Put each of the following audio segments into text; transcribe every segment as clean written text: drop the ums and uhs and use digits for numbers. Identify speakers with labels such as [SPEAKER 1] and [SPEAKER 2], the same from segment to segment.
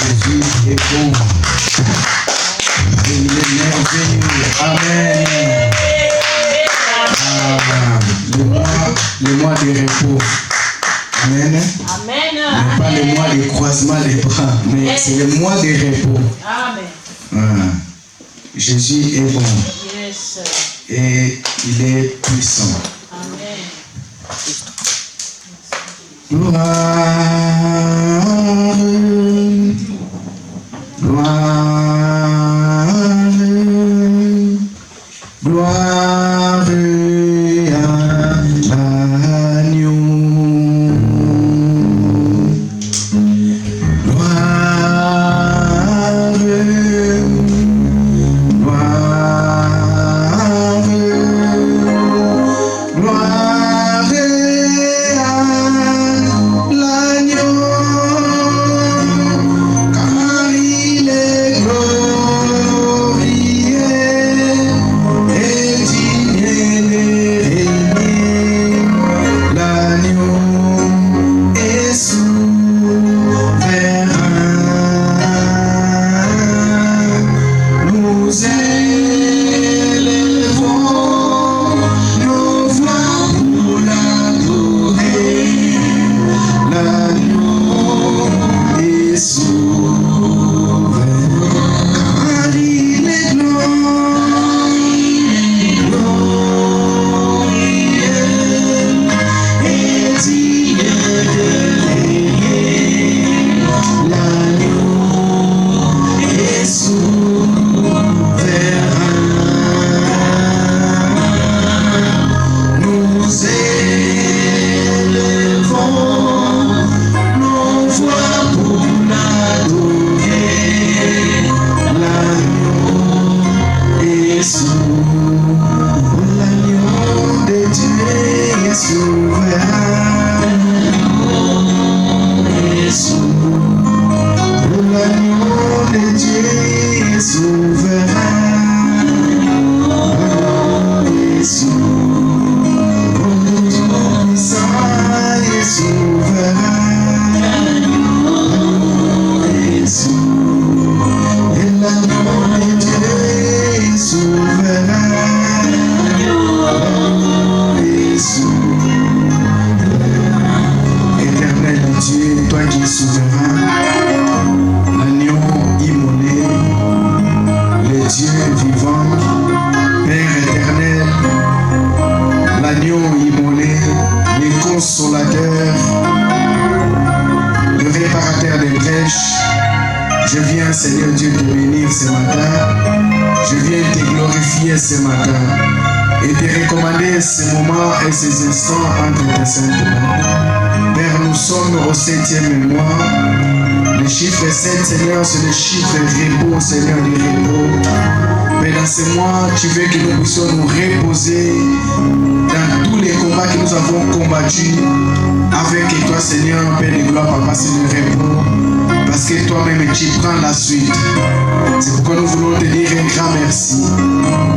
[SPEAKER 1] Jésus est bon. Et il est merveilleux. Amen. Le mois de repos. Amen. Amen. Pas le mois de croisement des bras, mais c'est le mois de repos. Amen. Jésus est bon. Yes. Et il est puissant. Amen. Gloire, gloire, gloire à l'agneau. Gloire, gloire, gloire à l'agneau, car il est glorieux et digne de régner. L'agneau est souverain. Nous élevons nos voix pour l'adorer. L'agneau est souverain, car il est glorieux et digne de régner. L'agneau est souverain. Nous élevons nos voix pour l'adorer. L'agneau est souverain. L'agneau de Dieu est souverain. L'agneau est souverain. L'agneau de Dieu est souverain. L'agneau est souverain. Puissant et souverain. L'agneau est souverain. Et l'agneau de Dieu est souverain. L'agneau est souverain. Éternel Dieu, toi qui es souverain, l'agneau immolé, le Dieu vivant, Père éternel, l'agneau immolé, le consolateur, le réparateur des brèches. Je viens, Seigneur Dieu, te bénir ce matin. Je viens te glorifier ce matin et te recommander ces moments et ces instants entre tes saintes mains. Père, nous sommes au 7e mois. Le chiffre 7, Seigneur, c'est le chiffre repos, Seigneur, du repos. Mais dans ce mois, tu veux que nous puissions nous reposer dans tous les combats que nous avons combattus avec toi, Seigneur, Père de gloire, Papa, c'est le repos. Parce que toi-même, tu prends la suite. C'est pourquoi nous voulons te dire un grand merci,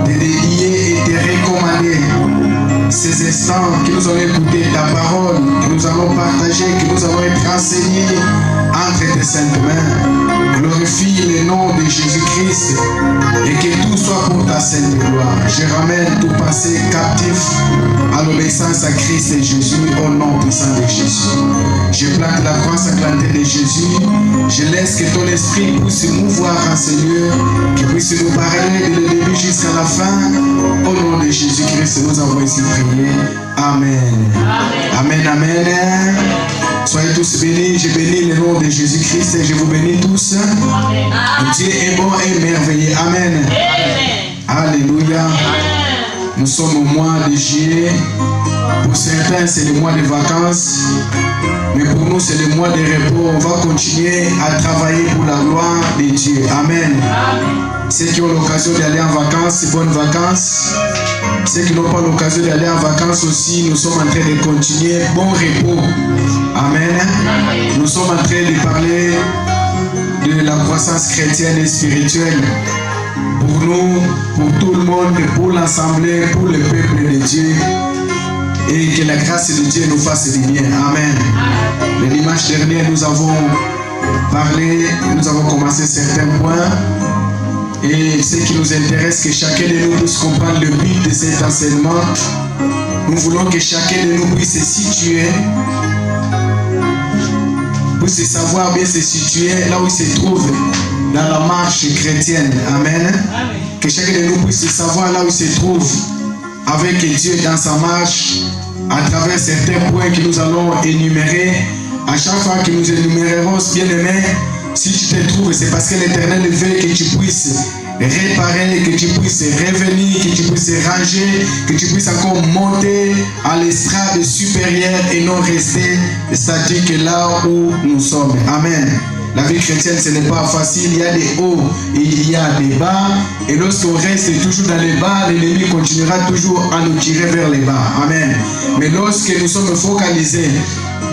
[SPEAKER 1] te dédier et te recommander ces instants que nous allons écouter ta parole, que nous allons partager, que nous allons être enseignés entre tes saintes mains. Glorifie le nom de Jésus-Christ et que tout soit pour ta sainte gloire. Je ramène tout passé captif à l'obéissance à Christ et Jésus au nom puissant de Jésus. Je plante la croix sacrée de Jésus. Je laisse que ton esprit puisse mouvoir en Seigneur, qu'il puisse nous parler de le début jusqu'à la fin. Au nom de Jésus-Christ, nous avons ici prié. Amen. Amen, amen. Soyez tous bénis. Je bénis le nom de Jésus-Christ et je vous bénis tous. Dieu est bon et merveilleux. Amen. Alléluia. Nous sommes au mois de juillet. Pour certains, c'est le mois de vacances. Mais pour nous, c'est le mois de repos. On va continuer à travailler pour la gloire de Dieu. Amen. Ceux qui ont l'occasion d'aller en vacances, bonnes vacances. Ceux qui n'ont pas l'occasion d'aller en vacances aussi, nous sommes en train de continuer. Bon repos. Amen. Nous sommes en train de parler de la croissance chrétienne et spirituelle. Pour nous, pour tout le monde, pour l'assemblée, pour le peuple de Dieu. Et que la grâce de Dieu nous fasse du bien. Amen. Le dimanche dimanche dernier, nous avons parlé, nous avons commencé certains points. Et ce qui nous intéresse, que chacun de nous puisse comprendre le but de cet enseignement. Nous voulons que chacun de nous puisse se situer, puisse savoir bien se situer là où il se trouve dans la marche chrétienne. Amen. Que chacun de nous puisse savoir là où il se trouve avec Dieu dans sa marche, à travers certains points que nous allons énumérer. À chaque fois que nous énumérerons, bien aimé, si tu te trouves, c'est parce que l'Éternel veut que tu puisses réparer, que tu puisses revenir, que tu puisses ranger, que tu puisses encore monter à l'estrade supérieure et non rester statique là où nous sommes. Amen. La vie chrétienne, ce n'est pas facile. Il y a des hauts et il y a des bas. Et lorsqu'on reste toujours dans les bas, l'ennemi continuera toujours à nous tirer vers les bas. Amen. Mais lorsque nous sommes focalisés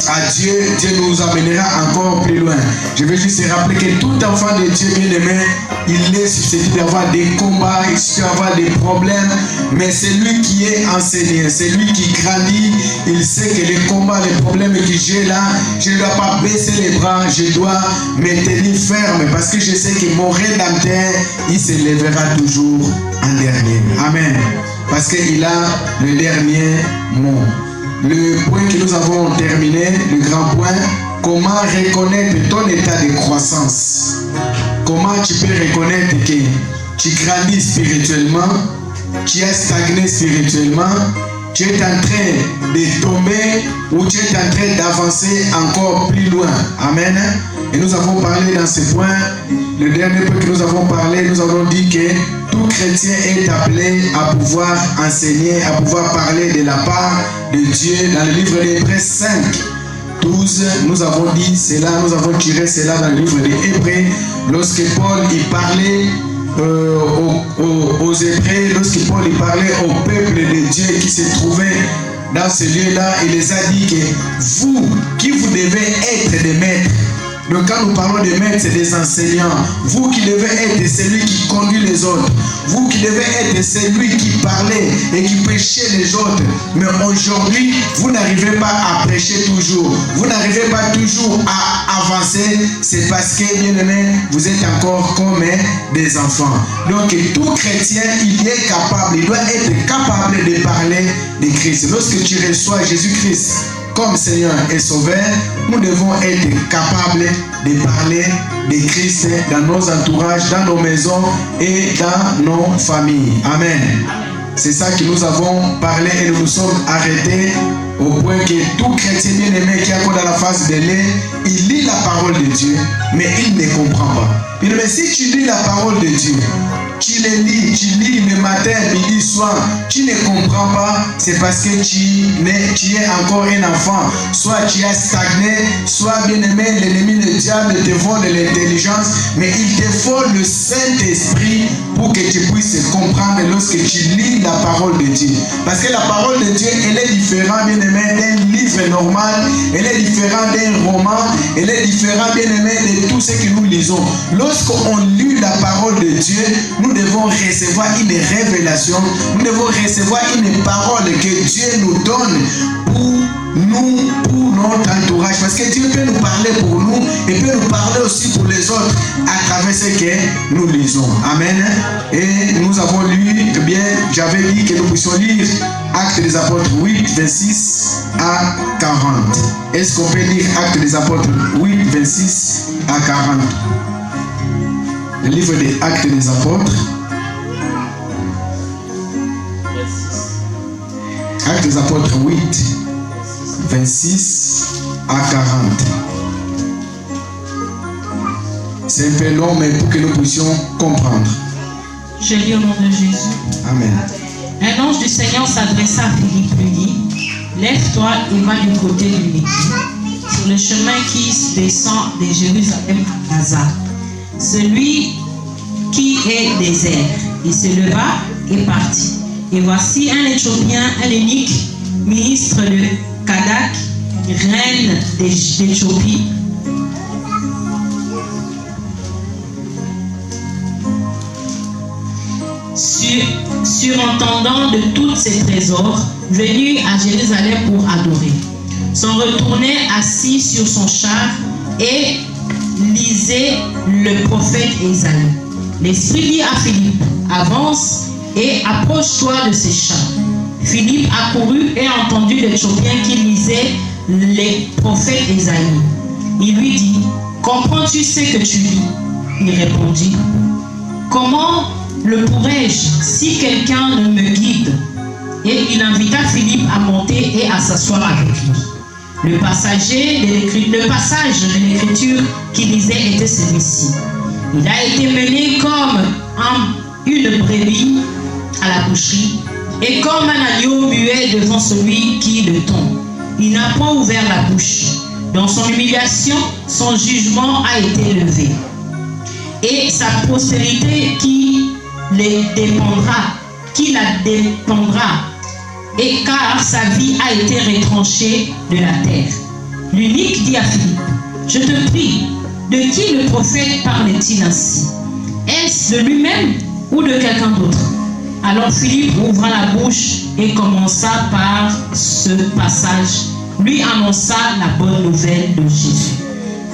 [SPEAKER 1] à Dieu, Dieu nous amènera encore plus loin. Je veux juste rappeler que tout enfant de Dieu bien-aimé, il est susceptible d'avoir des combats, il susceptible d'avoir des problèmes, mais c'est lui qui est enseigné, c'est lui qui grandit. Il sait que les combats, les problèmes que j'ai là, je ne dois pas baisser les bras, je dois me tenir ferme, parce que je sais que mon Rédempteur, il se lèvera toujours en dernier. Amen. Parce qu'il a le dernier mot. Le point que nous avons terminé, le grand point, comment reconnaître ton état de croissance. Comment tu peux reconnaître que tu grandis spirituellement, tu es stagné spirituellement, tu es en train de tomber ou tu es en train d'avancer encore plus loin. Amen. Et nous avons parlé dans ce point, le dernier point que nous avons parlé, nous avons dit que tout chrétien est appelé à pouvoir enseigner, à pouvoir parler de la part de Dieu. Dans le livre d'Hébreux 5, 12, nous avons dit cela, nous avons tiré cela dans le livre d'Hébreux. Lorsque Paul y parlait aux Hébreux, lorsque Paul y parlait au peuple de Dieu qui se trouvait dans ce lieu-là, il les a dit que vous, qui vous devez être des maîtres. Donc quand nous parlons de maîtres, c'est des enseignants. Vous qui devez être celui qui conduit les autres. Vous qui devez être celui qui parlait et qui prêchait les autres. Mais aujourd'hui, vous n'arrivez pas à prêcher toujours. Vous n'arrivez pas toujours à avancer. C'est parce que, bien aimé, vous êtes encore comme des enfants. Donc tout chrétien, il est capable, il doit être capable de parler de Christ. Lorsque tu reçois Jésus-Christ comme Seigneur et Sauveur, nous devons être capables de parler de Christ dans nos entourages, dans nos maisons et dans nos familles. Amen. C'est ça que nous avons parlé et nous nous sommes arrêtés au point que tout chrétien bien-aimé qui est encore dans la phase de lait, il lit la parole de Dieu, mais il ne comprend pas. Mais si tu lis la parole de Dieu, tu lis le matin, midi, soir, tu ne comprends pas, c'est parce que tu es encore un enfant. Soit tu es stagné, soit bien-aimé, l'ennemi, le diable te vole l'intelligence, mais il te vole le Saint-Esprit pour que tu puisses comprendre lorsque tu lis la parole de Dieu. Parce que la parole de Dieu, elle est différente, bien-aimé, d'un livre normal, elle est différente d'un roman, elle est différente, bien-aimé, de tout ce que nous lisons. Lorsqu'on lit la parole de Dieu, nous devons recevoir une révélation, nous devons recevoir une parole que Dieu nous donne pour nous, pour notre entourage. Parce que Dieu peut nous parler pour nous et peut nous parler aussi pour les autres à travers ce que nous lisons. Amen. Et nous avons lu, eh bien, j'avais dit que nous puissions lire Actes des Apôtres 8, 26 à 40. Est-ce qu'on peut lire Actes des Apôtres 8, 26 à 40? Le livre des Actes des Apôtres. Actes des Apôtres 8, 26 à 40. C'est un peu long, mais pour que nous puissions comprendre.
[SPEAKER 2] Je lis au nom de Jésus.
[SPEAKER 1] Amen.
[SPEAKER 2] Un ange du Seigneur s'adressa à Philippe, lui dit: lève-toi et va du côté du Midi, sur le chemin qui descend de Jérusalem à Gaza, celui qui est désert. Il se leva et partit. Et voici un Éthiopien, un eunuque, ministre de Kadak, reine d'Éthiopie, surentendant de tous ses trésors, venu à Jérusalem pour adorer. s'en retournait assis sur son char et lisait le prophète Ésaïe. L'Esprit dit à Philippe, avance et approche-toi de ces chars. Philippe accourut et entendit l'Éthiopien qui lisait les prophètes Ésaïe. Il lui dit, comprends-tu ce que tu lis? Il répondit, comment le pourrais-je si quelqu'un ne me guide? Et il invita Philippe à monter et à s'asseoir avec lui. Le passage de l'écriture qu'il lisait était celui-ci. Il a été mené comme une brebis à la boucherie et comme un agneau muet devant celui qui le tond. Il n'a point ouvert la bouche. Dans son humiliation, son jugement a été levé. Et sa postérité qui la dépendra, et car sa vie a été retranchée de la terre. L'unique dit à Philippe, je te prie, de qui le prophète parle-t-il ainsi? Est-ce de lui-même ou de quelqu'un d'autre? Alors Philippe ouvra la bouche et commença par ce passage, lui annonça la bonne nouvelle de Jésus.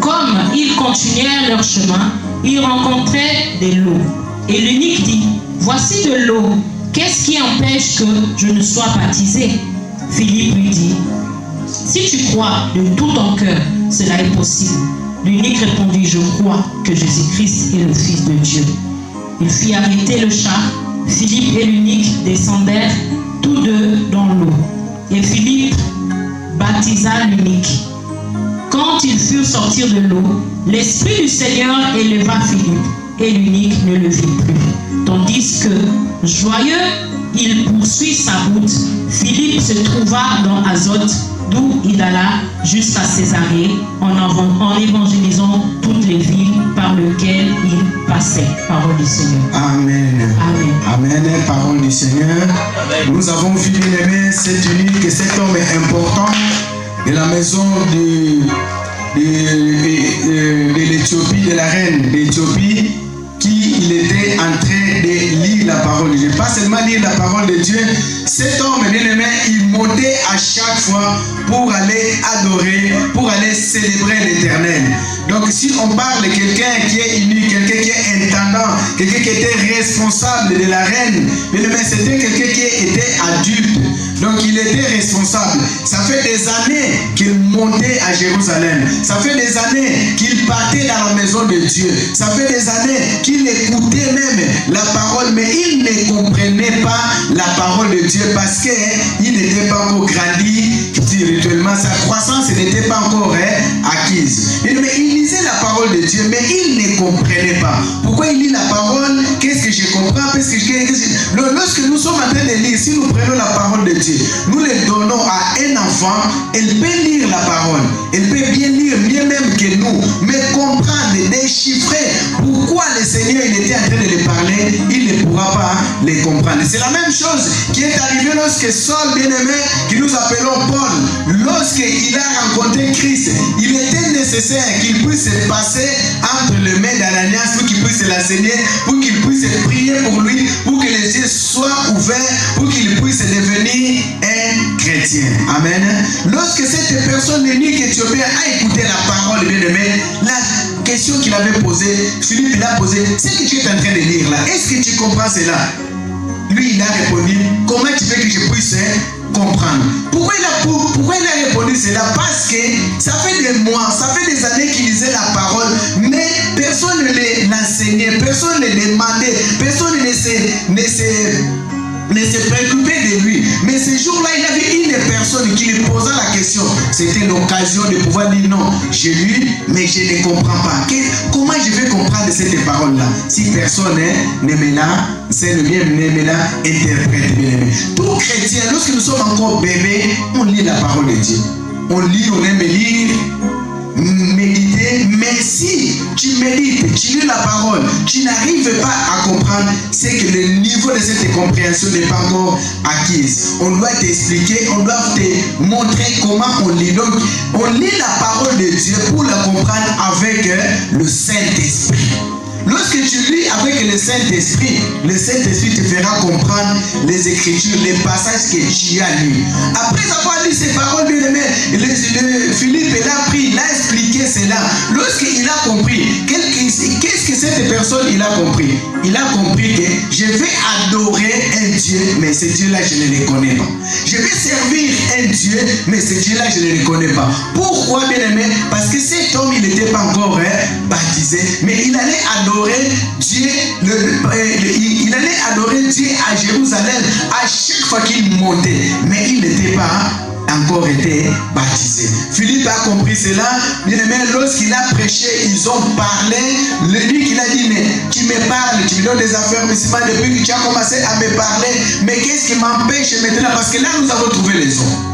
[SPEAKER 2] Comme ils continuèrent leur chemin, ils rencontraient de l'eau. Et l'unique dit, voici de l'eau, qu'est-ce qui empêche que je ne sois baptisé? Philippe lui dit, si tu crois de tout ton cœur, cela est possible. L'unique répondit, je crois que Jésus-Christ est le Fils de Dieu. Il fit arrêter le char. Philippe et l'unique descendèrent tous deux dans l'eau. Et Philippe baptisa l'unique. Quand ils furent sortis de l'eau, l'Esprit du Seigneur éleva Philippe, et l'unique ne le vit plus. Tandis que, joyeux, il poursuit sa route, Philippe se trouva dans Azote, d'où il alla jusqu'à Césarée, en évangélisant toutes les villes par lesquelles il passait. Parole du Seigneur.
[SPEAKER 1] Amen.
[SPEAKER 2] Amen.
[SPEAKER 1] Amen. Parole du Seigneur. Amen. Nous avons vu, bien aimé, cet unique et cet homme important de la maison de l'Éthiopie, de la reine d'Éthiopie, il était en train de lire la parole de Dieu. Pas seulement lire la parole de Dieu, cet homme bien aimé, il montait à chaque fois pour aller adorer, pour aller célébrer l'Éternel. Donc si on parle de quelqu'un qui est unique, quelqu'un qui est intendant, quelqu'un qui était responsable de la reine, bien aimé, c'était quelqu'un qui était adulte. Donc il était responsable. Ça fait des années qu'il montait à Jérusalem. Ça fait des années qu'il partait dans la maison de Dieu. Ça fait des années qu'il écoutait même la parole, mais il ne comprenait pas la parole de Dieu parce qu'il n'était pas encore grandi spirituellement. Sa croissance n'était pas encore acquise. Mais il lisait la parole de Dieu, mais il ne comprenait pas. Pourquoi il lit la parole? Qu'est-ce que je comprends? Lorsque nous sommes en train de lire, si nous prenons la parole de Dieu, nous le donnons à un enfant, elle peut lire la parole, elle peut bien lire, bien même que nous, mais comprendre, déchiffrer pourquoi le Seigneur il était en train de les parler, il ne pourra pas les comprendre. C'est la même chose qui est arrivée lorsque Saul, bien-aimé, que nous appelons Paul, lorsqu'il a rencontré Christ, il était nécessaire qu'il puisse passer entre les mains d'Ananias pour qu'il puisse l'enseigner, pour qu'il puisse prier pour lui, pour que les yeux soient ouverts, pour qu'il puisse devenir un chrétien. Amen. Lorsque cette personne unique éthiopienne a écouté la parole, bien-aimé, la question qu'il avait posée, Philippe l'a posé, c'est que tu es en train de lire là, est-ce que tu comprends cela? Lui, il a répondu, comment tu veux que je puisse comprendre? Pourquoi il a répondu cela? Parce que ça fait des mois, ça fait des années qu'il lisait la parole, mais personne ne l'enseignait, personne ne demandait, personne ne se préoccupait de lui. Mais ce jour-là, il y avait une personne qui lui posa la question. C'était l'occasion de pouvoir dire non, j'ai lu, mais je ne comprends pas. Comment je vais comprendre cette parole-là si personne ne me l'a interprète bien aimé. Tout chrétien, lorsque nous sommes encore bébés, on lit la parole de Dieu. On lit, on aime lire, méditer, mais si tu médites, tu lis la parole, tu n'arrives pas à comprendre, c'est que le niveau de cette compréhension n'est pas encore acquis. On doit t'expliquer, on doit te montrer comment on lit. Donc, on lit la parole de Dieu pour la comprendre avec le Saint-Esprit. Lorsque tu lis avec le le Saint-Esprit te fera comprendre les Écritures, les passages que tu as lus. Après avoir lu ces paroles, bien aimé, Philippe l'a pris, il a expliqué cela. Lorsqu'il a compris, qu'est-ce que cette personne il a compris? Il a compris que je vais adorer un Dieu, mais ce Dieu-là, je ne le connais pas. Je vais servir un Dieu, mais ce Dieu-là, je ne le connais pas. Pourquoi, bien aimé? Parce que cet homme, il n'était pas encore baptisé, mais il allait adorer Dieu, il allait adorer Dieu à Jérusalem à chaque fois qu'il montait, mais il n'était pas encore été baptisé. Philippe a compris cela. Bien aimé, lorsqu'il a prêché, ils ont parlé. Lui qui a dit, mais tu me parles, tu me donnes des affaires musulmanes depuis que tu as commencé à me parler. Mais qu'est-ce qui m'empêche maintenant? Parce que là, nous avons trouvé les hommes.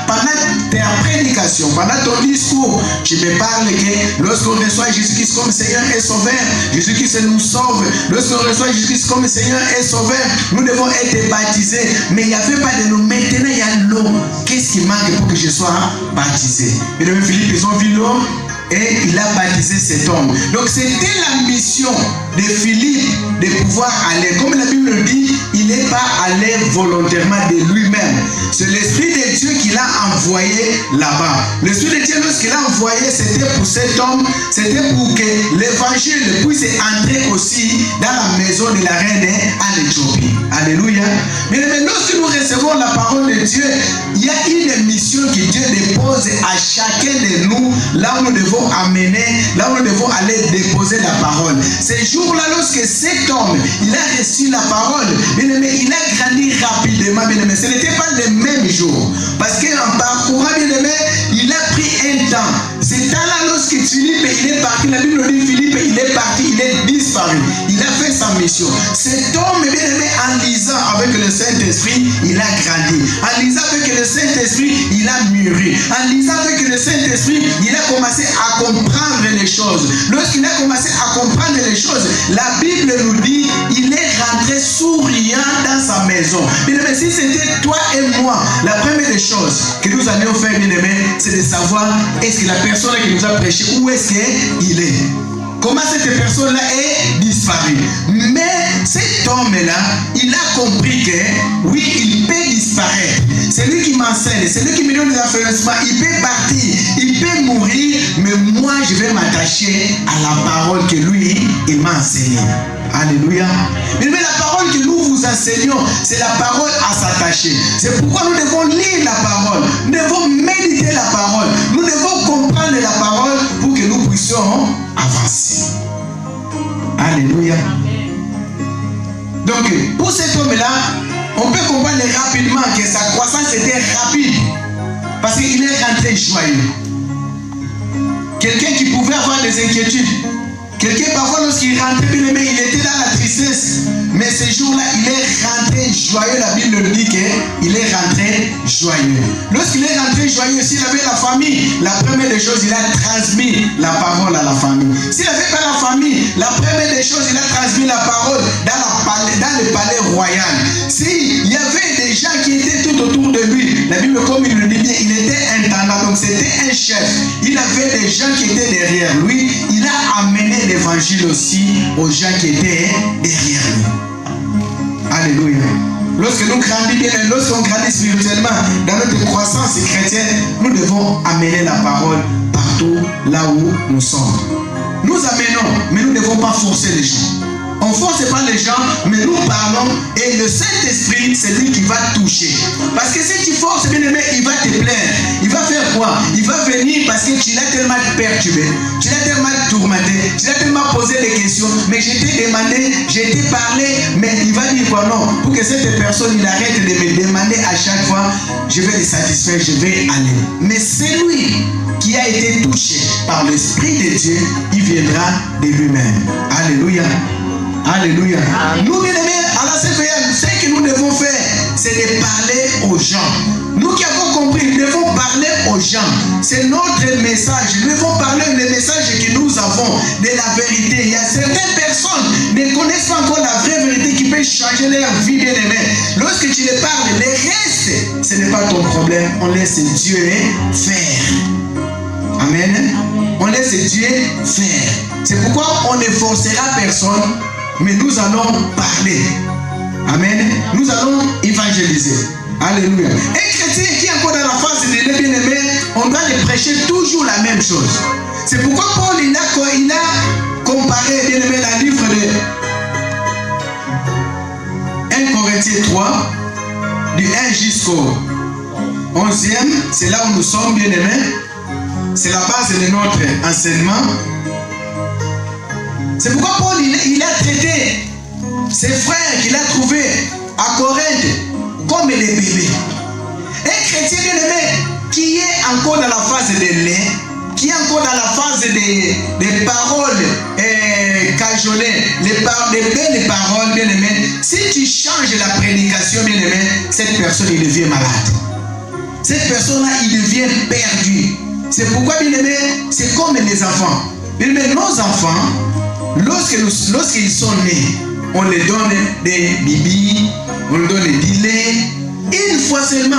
[SPEAKER 1] Pendant ta prédication, pendant ton discours, tu me parles que lorsqu'on reçoit Jésus-Christ comme Seigneur et Sauveur, Jésus-Christ nous sauve. Lorsqu'on reçoit Jésus-Christ comme Seigneur et Sauveur, nous devons être baptisés. Mais il n'y avait pas de l'eau. Maintenant, il y a l'eau. Qu'est-ce qui manque pour que je sois baptisé? Et le Philippe, ils ont vu l'eau et il a baptisé cet homme. Donc c'était la mission de Philippe de pouvoir aller. Comme la Bible dit, il n'est pas allé volontairement de lui-même. C'est l'Esprit de Dieu qui l'a envoyé là-bas. L'Esprit de Dieu, lorsqu'il l'a envoyé, c'était pour cet homme, c'était pour que l'évangile puisse entrer aussi dans la maison de la reine en Éthiopie. Alléluia. Mais lorsque nous recevons la parole de Dieu, il y a une mission que Dieu dépose à chacun de nous, là où nous devons amener, là où nous devons aller déposer la parole. Ces jours-là, lorsque cet homme, il a reçu la parole, bien aimé, il a grandi rapidement, bien aimé. Ce n'était pas le même jour. Parce qu'en parcourant, bien aimé, il a pris un temps. Ce temps-là, lorsque Philippe, il est parti, la Bible dit Philippe, il est parti, il est disparu. Il a fait sa mission. Cet homme, bien aimé, en lisant avec le Saint-Esprit, il a grandi. En lisant avec le Saint-Esprit, il a mûri. En lisant avec le Saint-Esprit, il a commencé à comprendre les choses. Lorsqu'il a commencé à comprendre les choses, la Bible nous dit, il est rentré souriant dans sa maison. Bien aimé, si c'était toi et moi, la première des choses que nous allions faire, bien aimé, c'est de savoir est-ce que la personne qui nous a prêché, où est-ce qu'il est? Comment cette personne-là est disparue? Mais cet homme-là, il a compris que oui, il peut disparaître. C'est lui qui m'enseigne, c'est lui qui me donne des affirmations. Il peut partir, il peut mourir, mais moi, je vais m'attacher à la parole que lui, il m'a enseignée. Alléluia. Mais la parole que nous vous enseignons, c'est la parole à s'attacher. C'est pourquoi nous devons lire la parole. Nous devons méditer la parole. Nous devons comprendre la parole pour que nous puissions avancer. Alléluia. Donc, pour cet homme-là, on peut comprendre rapidement que sa croissance était rapide. Parce qu'il est rentré joyeux. Quelqu'un qui pouvait avoir des inquiétudes. Quelqu'un, parfois, lorsqu'il rentrait, bien aimé, il était dans la tristesse. Mais ce jour-là, il est rentré joyeux. La Bible dit qu'il est rentré joyeux. Lorsqu'il est rentré joyeux, s'il avait la famille, la première des choses, il a transmis la parole à la famille. S'il n'avait pas la famille, la première des choses, il a transmis la parole dans le palais royal. S'il y avait des gens qui étaient tout autour de lui, la Bible, comme il le dit bien, il était intendant, donc c'était un chef. Il avait des gens qui étaient derrière lui. Il a amené l'évangile aussi aux gens qui étaient derrière lui. Alléluia. Lorsque nous grandissons, lorsqu'on grandit spirituellement dans notre croissance chrétienne, nous devons amener la parole partout là où nous sommes. Nous amenons, mais nous ne devons pas forcer les gens. On ne force pas les gens, mais nous parlons et le Saint-Esprit, c'est lui qui va toucher. Parce que si tu forces, bien aimé, il va te plaindre. Il va faire quoi? Il va venir parce que tu l'as tellement perturbé, tu l'as tellement tourmenté, tu l'as tellement posé des questions. Mais je t'ai demandé, je t'ai parlé, mais il va dire quoi? Non, pour que cette personne, il arrête de me demander à chaque fois, je vais le satisfaire, je vais aller. Mais c'est lui qui a été touché par l'Esprit de Dieu, il viendra de lui-même. Alléluia. Alléluia. Nous, bien aimés, à la CVM, ce que nous devons faire, c'est de parler aux gens. Nous qui avons compris, nous devons parler aux gens. C'est notre message. Nous devons parler le message que nous avons de la vérité. Il y a certaines personnes qui ne connaissent pas encore la vraie vérité qui peut changer leur vie, bien aimée. Lorsque tu les parles, le reste, ce n'est pas ton problème. On laisse Dieu faire. Amen. On laisse Dieu faire. C'est pourquoi on ne forcera personne, mais nous allons parler. Amen. Nous allons évangéliser. Alléluia. Un chrétien qui est encore dans la phase de l'élève bien-aimé, on doit lui prêcher toujours la même chose. C'est pourquoi Paul il a comparé bien-aimé la livre de 1 Corinthiens 3, du 1 jusqu'au 11e, c'est là où nous sommes bien-aimés. C'est la base de notre enseignement. C'est pourquoi Paul il a traité ses frères qu'il a trouvés à Corinthe comme des bébés. Un chrétien bien-aimé qui est encore dans la phase de lait, qui est encore dans la phase des paroles cajolées, les belles paroles bien-aimé, si tu changes la prédication bien-aimé, cette personne il devient malade. Cette personne-là il devient perdu. C'est pourquoi bien-aimé, c'est comme les enfants. Bien-aimé, nos enfants, lorsqu'ils sont nés, on les donne des bibis, on leur donne des lait. Une fois seulement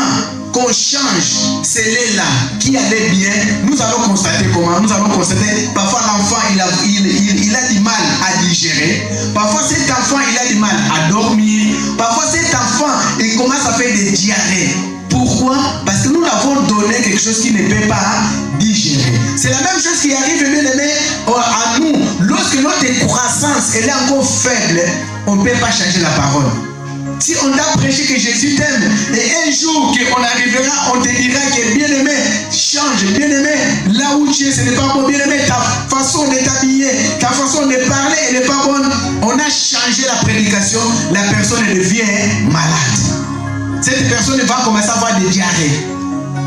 [SPEAKER 1] qu'on change ces laits-là qui allaient bien, nous allons constater comment? Nous allons constater, parfois l'enfant il a du mal à digérer, parfois cet enfant il a du mal à dormir, parfois cet enfant il commence à faire des diarrhées. Pourquoi? Parce que nous l'avons donné quelque chose qui ne peut pas digérer. C'est la même chose qui arrive bien aimé à nous. Lorsque notre croissance elle est encore faible, on ne peut pas changer la parole. Si on t'a prêché que Jésus t'aime, et un jour qu'on arrivera, on te dira que bien aimé, change, bien aimé, là où tu es, ce n'est pas bon, bien aimé, ta façon de t'habiller, ta façon de parler, elle n'est pas bonne. On a changé la prédication, la personne devient malade. Cette personne va commencer à avoir des diarrhées.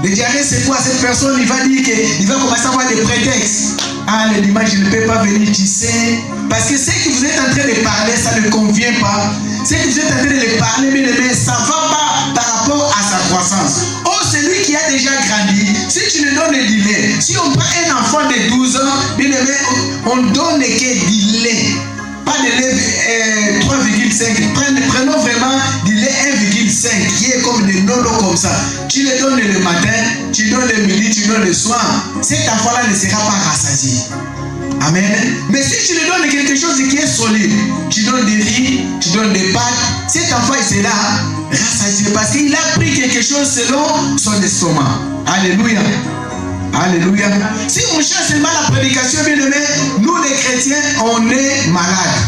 [SPEAKER 1] Les diarrhées, c'est quoi? Cette personne, il va dire qu'il va commencer à avoir des prétextes. Ah, le dimanche, je ne peux pas venir, tu sais. Parce que ce que vous êtes en train de parler, ça ne convient pas. Ce que vous êtes en train de parler, bien aimé, ça ne va pas par rapport à sa croissance. Oh, celui qui a déjà grandi, si tu lui donnes du lait, si on prend un enfant de 12 ans, bien aimé, on donne que du lait. Pas de lait 3,5. Prenons vraiment du lait 1,5 qui est comme des nonos comme ça. Tu le donnes le matin, tu donnes le midi, tu donnes le soir. Cet enfant-là ne sera pas rassasié. Amen. Mais si tu lui donnes quelque chose qui est solide, tu donnes des riz, tu donnes des pâtes, cet enfant il sera rassasié parce qu'il a pris quelque chose selon son estomac. Alléluia. Alléluia. Si on cherche seulement la prédication, bien aimé, nous les chrétiens, on est malades.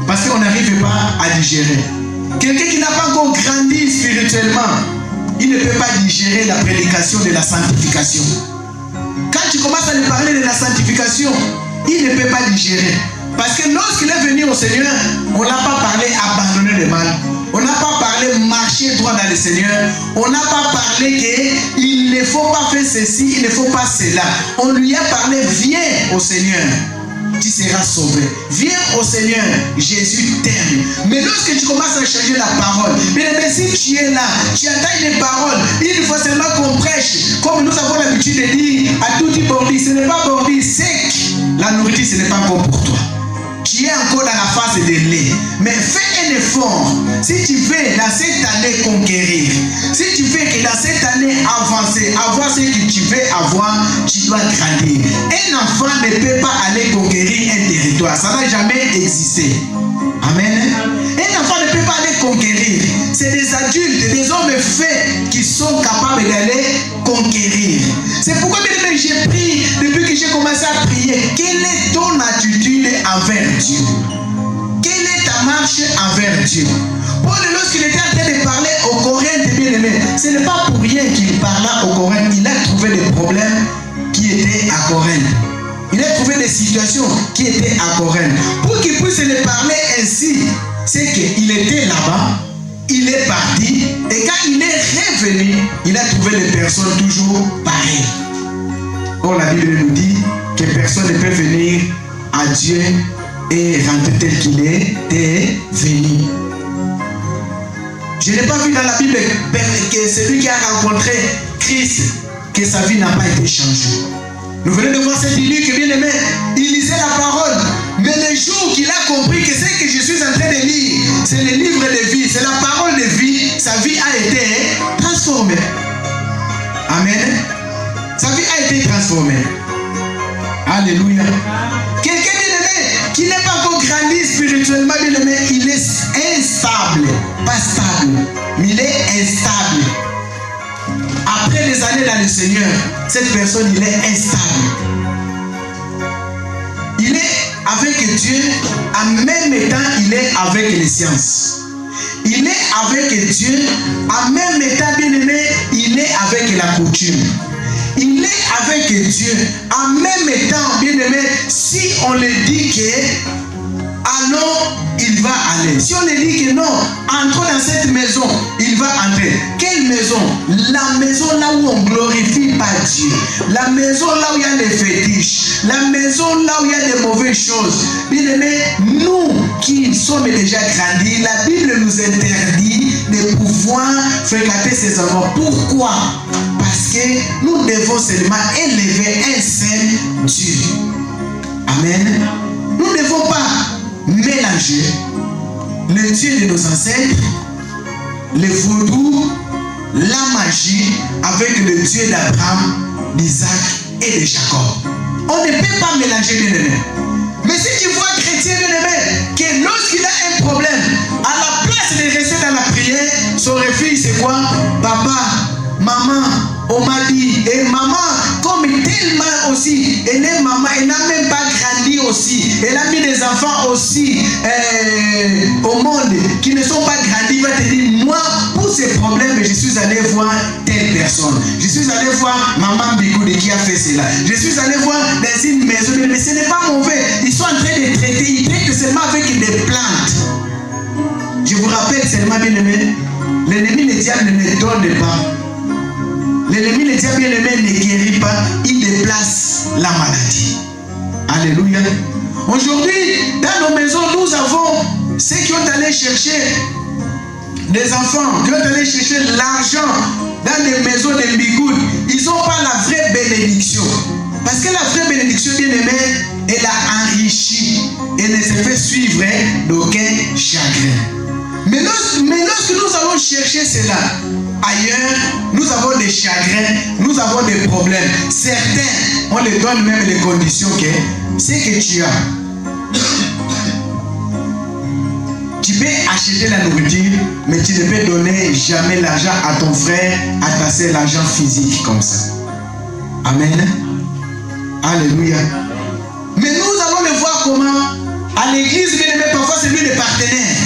[SPEAKER 1] Parce qu'on n'arrive pas à digérer. Quelqu'un qui n'a pas encore grandi spirituellement, il ne peut pas digérer la prédication de la sanctification. Quand tu commences à lui parler de la sanctification, il ne peut pas digérer. Parce que lorsqu'il est venu au Seigneur, on n'a pas parlé abandonner le mal. On n'a pas parlé marcher droit dans le Seigneur. On n'a pas parlé qu'il ne faut pas faire ceci, il ne faut pas cela. On lui a parlé, viens au Seigneur, tu seras sauvé. Viens au Seigneur, Jésus t'aime. Mais lorsque tu commences à changer la parole, mais si tu es là, tu entends une parole, il faut seulement qu'on prêche. Comme nous avons l'habitude de dire à tout type bordi, ce n'est pas bordi sec. La nourriture, ce n'est pas bon pour toi. Tu es encore dans la phase de lait. Mais fais un effort. Si tu veux dans cette année conquérir, si tu veux que dans cette année avancer, avoir ce que tu veux avoir, tu dois grandir. Un enfant ne peut pas aller conquérir un territoire. Ça n'a jamais existé. Amen. Un enfant ne peut pas aller conquérir. C'est des adultes, des hommes faits qui sont capables d'aller conquérir. C'est pourquoi j'ai prié depuis que j'ai commencé à prier. Quelle est ton attitude envers Dieu? Quelle est ta marche envers Dieu? Paul, lorsqu'il était en train de parler aux Corinthiens, bien aimés, ce n'est pas pour rien qu'il parla aux Corinthiens. Il a trouvé des problèmes qui étaient à Corinthe. Il a trouvé des situations qui étaient à Corinthe. Pour qu'il puisse les parler ainsi, c'est qu'il était là-bas, il est parti, et quand il est revenu, il a trouvé les personnes toujours pareilles. Or, la Bible nous dit que personne ne peut venir à Dieu et rentrer tel qu'il était venu. Je n'ai pas vu dans la Bible que celui qui a rencontré Christ, que sa vie n'a pas été changée. Nous venons de voir cette idée que bien aimé, il lisait la parole. Mais le jour qu'il a compris que ce que je suis en train de lire, c'est le livre de vie, c'est la parole de vie, sa vie a été transformée. Amen. Sa vie a été transformée. Alléluia. Quelqu'un bien-aimé qui n'est pas encore grandi spirituellement, bien-aimé, il est instable. Pas stable, mais il est instable. Après des années dans le Seigneur, cette personne, il est instable. Il est avec Dieu, en même temps, il est avec les sciences. Il est avec Dieu, en même temps, bien-aimé, il est avec la coutume. Il est avec Dieu, en même temps, bien-aimé, si on le dit que allons, il va aller. Si on lui dit que non, entrons dans cette maison, il va entrer. Quelle maison? La maison là où on glorifie pas Dieu. La maison là où il y a les fétiches. La maison là où il y a des mauvaises choses. Bien aimé, nous qui sommes déjà grandis, la Bible nous interdit de pouvoir fréquenter ces endroits. Pourquoi? Parce que nous devons seulement élever un seul Dieu. Amen. Nous ne devons pas mélanger le Dieu de nos ancêtres, le vaudou, la magie avec le Dieu d'Abraham, d'Isaac et de Jacob. On ne peut pas mélanger les deux. Mais si tu vois un chrétien bien-aimé que lorsqu'il a un problème, à la place de rester dans la prière, son refuge c'est quoi? Papa, maman, on m'a dit, et maman, comme tellement aussi, elle est maman, elle n'a même pas grandi aussi, elle a mis des enfants aussi au monde qui ne sont pas grandis, va te dire, moi, pour ces problèmes, je suis allé voir telle personne, je suis allé voir maman Bigoudi qui a fait cela, je suis allé voir dans une maison, mais ce n'est pas mauvais, ils sont en train de traiter, ils traitent seulement avec des plantes. Je vous rappelle seulement, bien aimé, l'ennemi, le diable ne donne pas. L'ennemi, le diable bien-aimé, ne guérit pas, il déplace la maladie. Alléluia. Aujourd'hui, dans nos maisons, nous avons ceux qui ont allé chercher des enfants, qui ont allé chercher l'argent dans les maisons de Bigoud. Ils n'ont pas la vraie bénédiction. Parce que la vraie bénédiction, bien-aimée, elle a enrichi et ne se fait suivre d'aucun chagrin. Mais lorsque nous allons chercher cela ailleurs, nous avons des chagrins, nous avons des problèmes. Certains, on les donne même les conditions que c'est que tu as. Tu peux acheter la nourriture, mais tu ne peux donner jamais l'argent à ton frère, à ta sœur, l'argent physique comme ça. Amen. Alléluia. Mais nous allons le voir comment à l'église, bien aimé, parfois c'est lui le partenaire.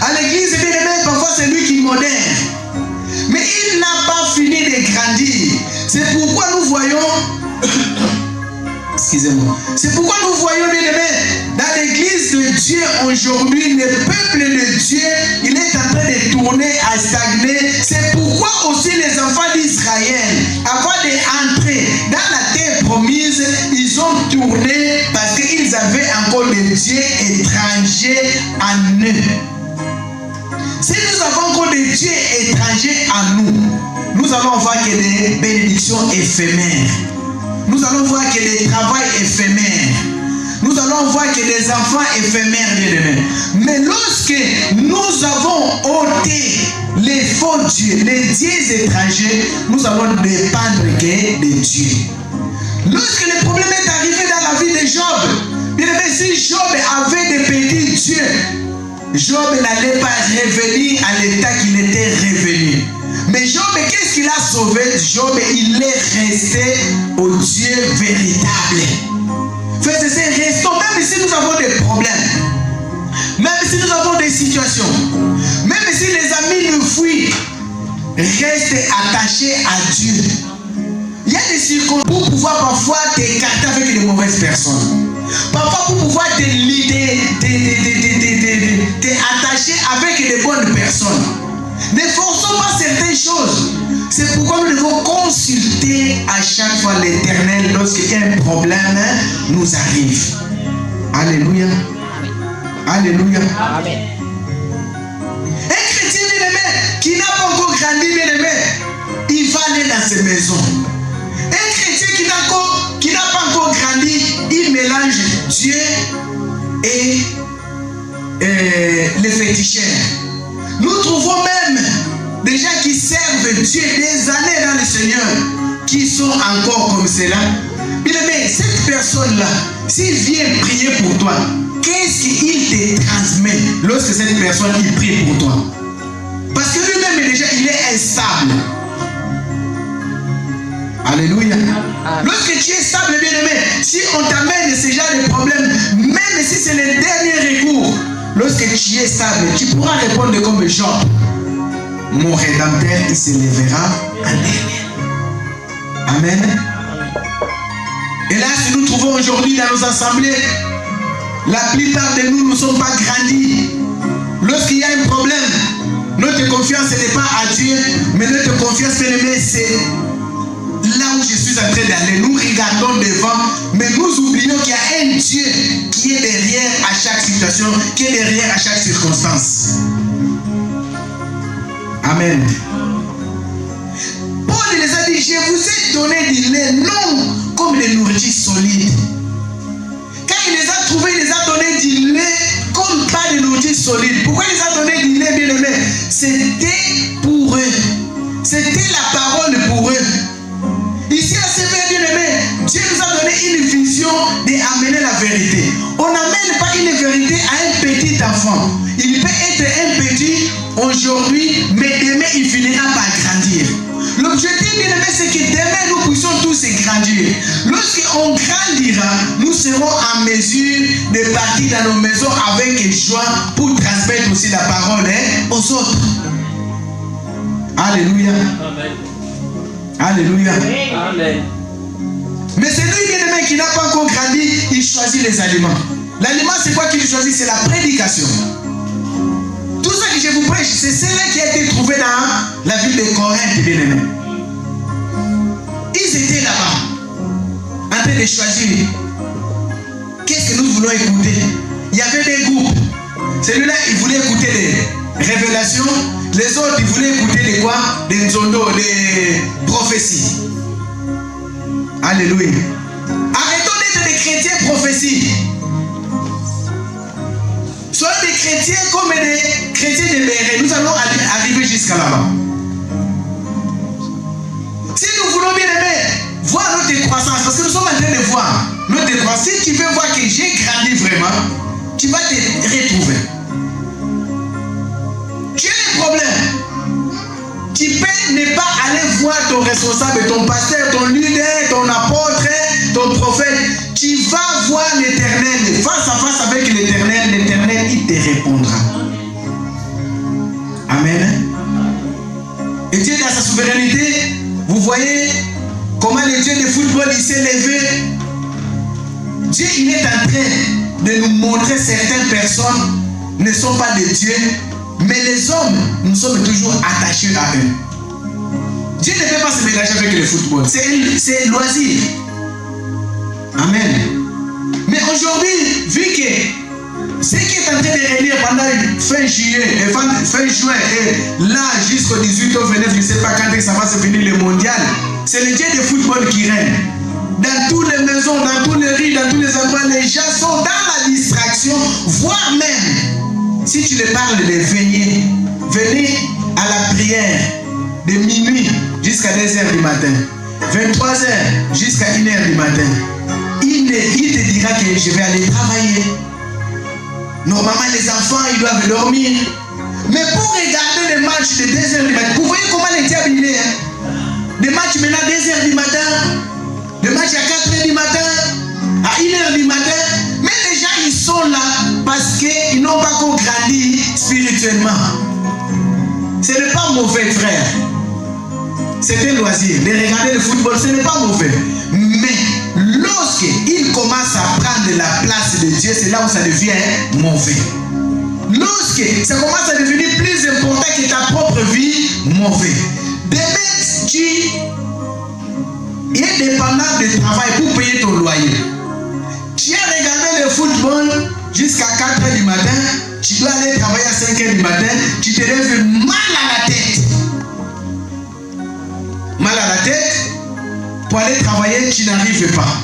[SPEAKER 1] À l'église, bien aimé, parfois c'est lui qui modère. Mais il n'a pas fini de grandir. C'est pourquoi nous voyons, excusez-moi, c'est pourquoi nous voyons, bien aimé, dans l'église de Dieu aujourd'hui, le peuple de Dieu, il est en train de tourner à stagner. C'est pourquoi aussi les enfants d'Israël, avant d'entrer dans la terre promise, ils ont tourné parce qu'ils avaient encore des dieux étrangers en eux. Si nous avons encore des dieux étrangers en nous, nous allons voir que des bénédictions éphémères. Nous allons voir que des travails éphémères. Nous allons voir que des enfants éphémères, bien-aimés. Mais lorsque nous avons ôté les faux dieux, les dieux étrangers, nous allons dépendre que des dieux. Lorsque le problème est arrivé dans la vie de Job, bien-aimé, si Job avait des petits dieux, Job n'allait pas revenir à l'état qu'il était revenu. Mais Job, qu'est-ce qu'il a sauvé? Job, il est resté au Dieu véritable. Frères et sœurs, restons, même si nous avons des problèmes, même si nous avons des situations, même si les amis nous fuient, reste attaché à Dieu. Il y a des circonstances pour pouvoir parfois t'écarter avec de mauvaises personnes. Parfois pour pouvoir t'attacher avec de bonnes personnes. Ne forçons pas certaines choses. C'est pourquoi nous devons consulter à chaque fois l'Éternel lorsqu'un problème nous arrive. Alléluia. Alléluia. Amen. Un chrétien bien-aimé qui n'a pas encore grandi, bien-aimé, il va aller dans ses maisons. Un chrétien qui n'a pas encore grandi, il mélange Dieu et les féticheurs. Nous trouvons même des gens qui servent Dieu des années dans le Seigneur, qui sont encore comme cela. Bien aimé, cette personne-là, s'il vient prier pour toi, qu'est-ce qu'il te transmet lorsque cette personne il prie pour toi? Parce que lui-même déjà, il est instable. Alléluia. Lorsque tu es stable, bien aimé, si on t'amène ce genre de problème, même si c'est le dernier recours, lorsque tu es stable, tu pourras répondre comme Job. Mon rédempteur, il se lèvera en dernier. Amen. Et là, si nous trouvons aujourd'hui dans nos assemblées, la plupart de nous ne sommes pas grandis. Lorsqu'il y a un problème, notre confiance n'est pas à Dieu, mais notre confiance, bien aimé, c'est là où je suis en train d'aller. Nous regardons devant, mais nous oublions qu'il y a un Dieu qui est derrière à chaque situation, qui est derrière à chaque circonstance. Amen. Paul les a dit, je vous ai donné du lait, non comme des nourritures solides. Quand il les a trouvés, il les a donné du lait comme pas de nourriture solide. Pourquoi il les a donné du lait, bien aimé? C'était pour eux. C'était la parole pour eux. Ici à CV, bien aimé, Dieu nous a donné une vision d'amener la vérité. On n'amène pas une vérité à un petit enfant. Il peut être un petit aujourd'hui, mais demain il finira par grandir. L'objectif, bien aimé, c'est que demain nous puissions tous grandir. Lorsqu'on grandira, nous serons en mesure de partir dans nos maisons avec joie pour transmettre aussi la parole aux autres. Alléluia. Amen. Alléluia. Amen. Mais c'est lui, bien aimé, qui n'a pas encore grandi, il choisit les aliments. L'aliment, c'est quoi qu'il choisit? C'est la prédication. Tout ça que je vous prêche, c'est celle qui a été trouvée dans la ville de Corinthe, bien aimé. Ils étaient là-bas, en train de choisir. Qu'est-ce que nous voulons écouter? Il y avait des groupes. Celui-là, il voulait écouter des révélations. Les autres, ils voulaient écouter des quoi? Des nzondo, des prophéties. Alléluia. Arrêtons d'être des chrétiens prophéties. Soyons des chrétiens comme des chrétiens de béret. Nous allons arriver jusqu'à là-bas. Si nous voulons bien aimer voir notre croissance, parce que nous sommes en train de voir notre croissance, si tu veux voir que j'ai grandi vraiment, tu vas te retrouver. Tu as des problèmes. Tu peux ne pas aller voir ton responsable, ton pasteur, ton leader, ton apôtre, ton prophète. Tu vas voir l'Éternel, face à face avec l'Éternel. L'Éternel, il te répondra. Amen. Et Dieu, dans sa souveraineté, vous voyez comment le Dieu de football, il s'est levé. Dieu, il est en train de nous montrer certaines personnes ne sont pas de Dieu. Mais les hommes, nous sommes toujours attachés à eux. Dieu ne peut pas se mélanger avec le football. C'est loisir. Amen. Mais aujourd'hui, vu que ce qui est en train de réunir pendant fin juillet, fin juin, et là jusqu'au 18 au 29, je ne sais pas quand ça va se finir le mondial, c'est le Dieu de football qui règne. Dans toutes les maisons, dans tous les rues, dans tous les endroits, les gens sont dans la distraction, voire même, si tu les parles de veiller, venez à la prière de minuit jusqu'à 2h du matin, 23h jusqu'à 1h du matin. Il te dira que je vais aller travailler. Normalement, les enfants, ils doivent dormir. Mais pour regarder les matchs de 2h du matin, vous voyez comment les diables il est. Des matchs maintenant à 2h du matin, des matchs à 4h du matin, à 1h du matin. Mais les gens, ils sont là parce qu'ils n'ont pas encore grandi spirituellement. Ce n'est pas mauvais, frère. C'est un loisir. De regarder le football, ce n'est pas mauvais. Mais lorsqu'il commence à prendre la place de Dieu, c'est là où ça devient mauvais. Lorsque ça commence à devenir plus important que ta propre vie, mauvais. Demain, tu es dépendant du travail pour payer ton loyer. Tu as regardé le football jusqu'à 4h du matin, tu dois aller travailler à 5h du matin, tu te lèves mal à la tête. Mal à la tête, pour aller travailler, tu n'arrives pas.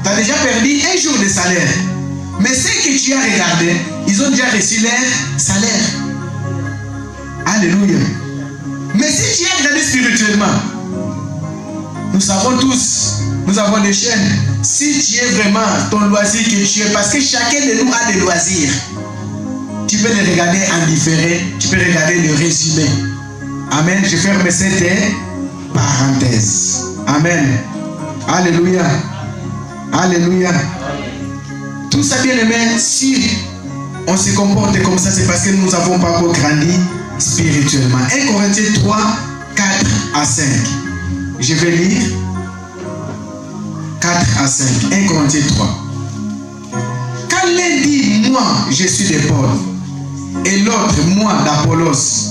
[SPEAKER 1] Tu as déjà perdu un jour de salaire. Mais ceux que tu as regardé, ils ont déjà reçu leur salaire. Alléluia. Mais si tu as grandi spirituellement, Nous savons tous, nous avons des chaînes. Si tu es vraiment ton loisir que tu es, parce que chacun de nous a des loisirs. Tu peux les regarder en différé, tu peux regarder le résumé. Amen. Je ferme cette parenthèse. Amen. Alléluia. Alléluia. Tout ça, bien aimé, si on se comporte comme ça, c'est parce que nous n'avons pas encore grandi spirituellement. 1 Corinthiens 3, 4 à 5. Je vais lire 4 à 5. 1 Corinthiens 3. Quand l'un dit, moi, je suis de Paul, et l'autre, moi, d'Apollos,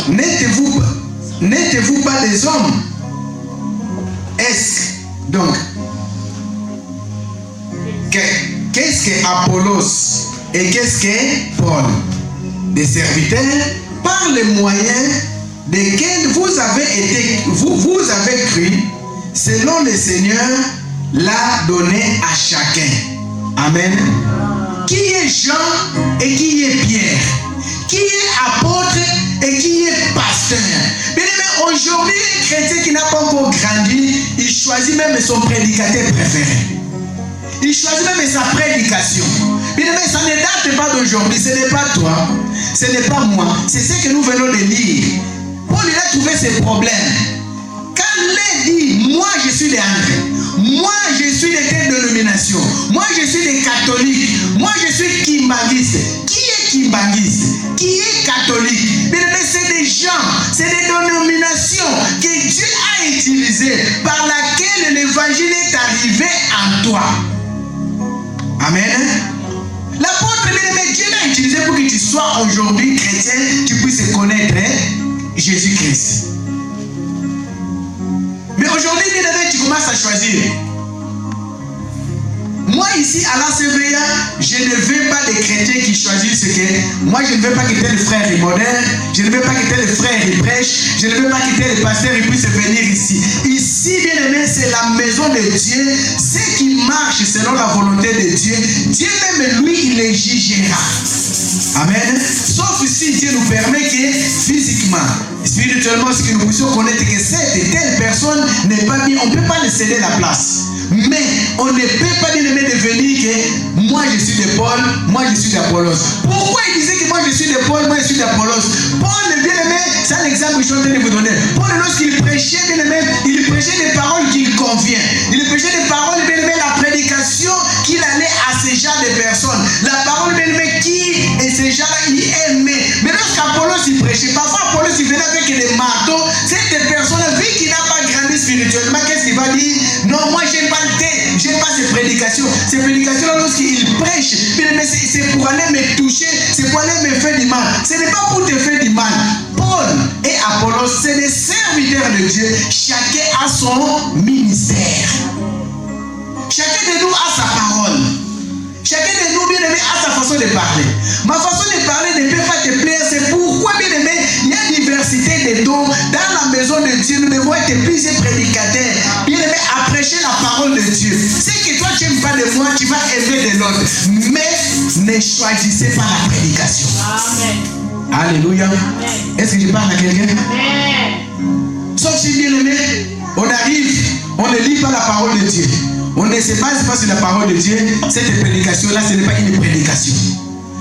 [SPEAKER 1] n'êtes-vous pas des hommes? Est-ce donc, qu'est-ce que Apollos et qu'est-ce que Paul? Des serviteurs par les moyens desquels vous avez cru, selon le Seigneur l'a donné à chacun. Amen. Qui est Jean et qui est Pierre? Qui est apôtre et qui est pasteur? Bien aimé, aujourd'hui, un chrétien qui n'a pas encore grandi, il choisit même son prédicateur préféré. Il choisit même sa prédication. Bien aimé, ça ne date pas d'aujourd'hui. Ce n'est pas toi, ce n'est pas moi. C'est ce que nous venons de lire. Paul, il a trouvé ses problèmes. Quand l'un dit, moi je suis des André, moi je suis de telle dénomination, moi je suis des catholiques, moi je suis kimbanguiste. Qui est kimbanguiste? Qui est catholique? Bien aimé, c'est des gens, c'est des dénominations que Dieu a utilisées par laquelle l'évangile est arrivé en toi. Amen. L'apôtre, bien aimé, Dieu l'a utilisé pour que tu sois aujourd'hui chrétien, tu puisses connaître Jésus-Christ. Mais aujourd'hui, bien aimé, tu commences à choisir. Moi ici à la CVA, je ne veux pas des chrétiens qui choisissent ce que... Moi je ne veux pas que tel frère est moderne, je ne veux pas que tel frère il prêche, je ne veux pas que tel pasteur il puisse venir ici. Ici, bien aimé, c'est la maison de Dieu. Ceux qui marchent selon la volonté de Dieu, Dieu même lui, il les jugera. Amen. Sauf si Dieu nous permet que physiquement, spirituellement, ce que nous puissions connaître que cette et telle personne n'est pas bien, on ne peut pas lui céder la place. Mais on ne peut pas bien aimer devenir que moi je suis de Paul, moi je suis d'Apollos. Pourquoi il disait que moi je suis de Paul, moi je suis d'Apollos? Paul, bien aimé, c'est un exemple que je suis en train de vous donner. Paul, lorsqu'il prêchait, bien aimé, il prêchait des paroles qui lui conviennent. Il prêchait des paroles, bien aimé, la prédication qu'il allait à ces gens de personnes. La parole, bien aimé, qui et ces gens-là, il aimait. Mais lorsqu'Apollos il prêchait, parfois Apollos il venait avec des marteaux. Cette personne, vu qu'il n'a pas grandi spirituellement, qu'est-ce qu'il va dire? Non, moi j'aime pas le thé, j'aime pas ces prédications. Ces prédications-là, lorsqu'il prêche, c'est pour aller me toucher, c'est pour aller me faire du mal. Ce n'est pas pour te faire du mal. Paul et Apollos, c'est des serviteurs de Dieu. Chacun a son ministère. Chacun de nous a sa parole. Chacun de nous, bien aimé, a sa façon de parler. Ma façon de parler ne peut pas te plaire. C'est pourquoi, bien aimé, il y a diversité de dons. Dans la maison de Dieu, nous devons être plusieurs prédicateurs. Bien aimé, à prêcher la parole de Dieu. C'est que toi, tu n'aimes pas de moi, tu vas aimer de l'autre. Mais ne choisissez pas la prédication. Amen. Alléluia. Est-ce que je parle à quelqu'un? Sauf si, bien aimé, on arrive, on ne lit pas la parole de Dieu. On ne se base pas sur la parole de Dieu. Cette prédication-là, ce n'est pas une prédication.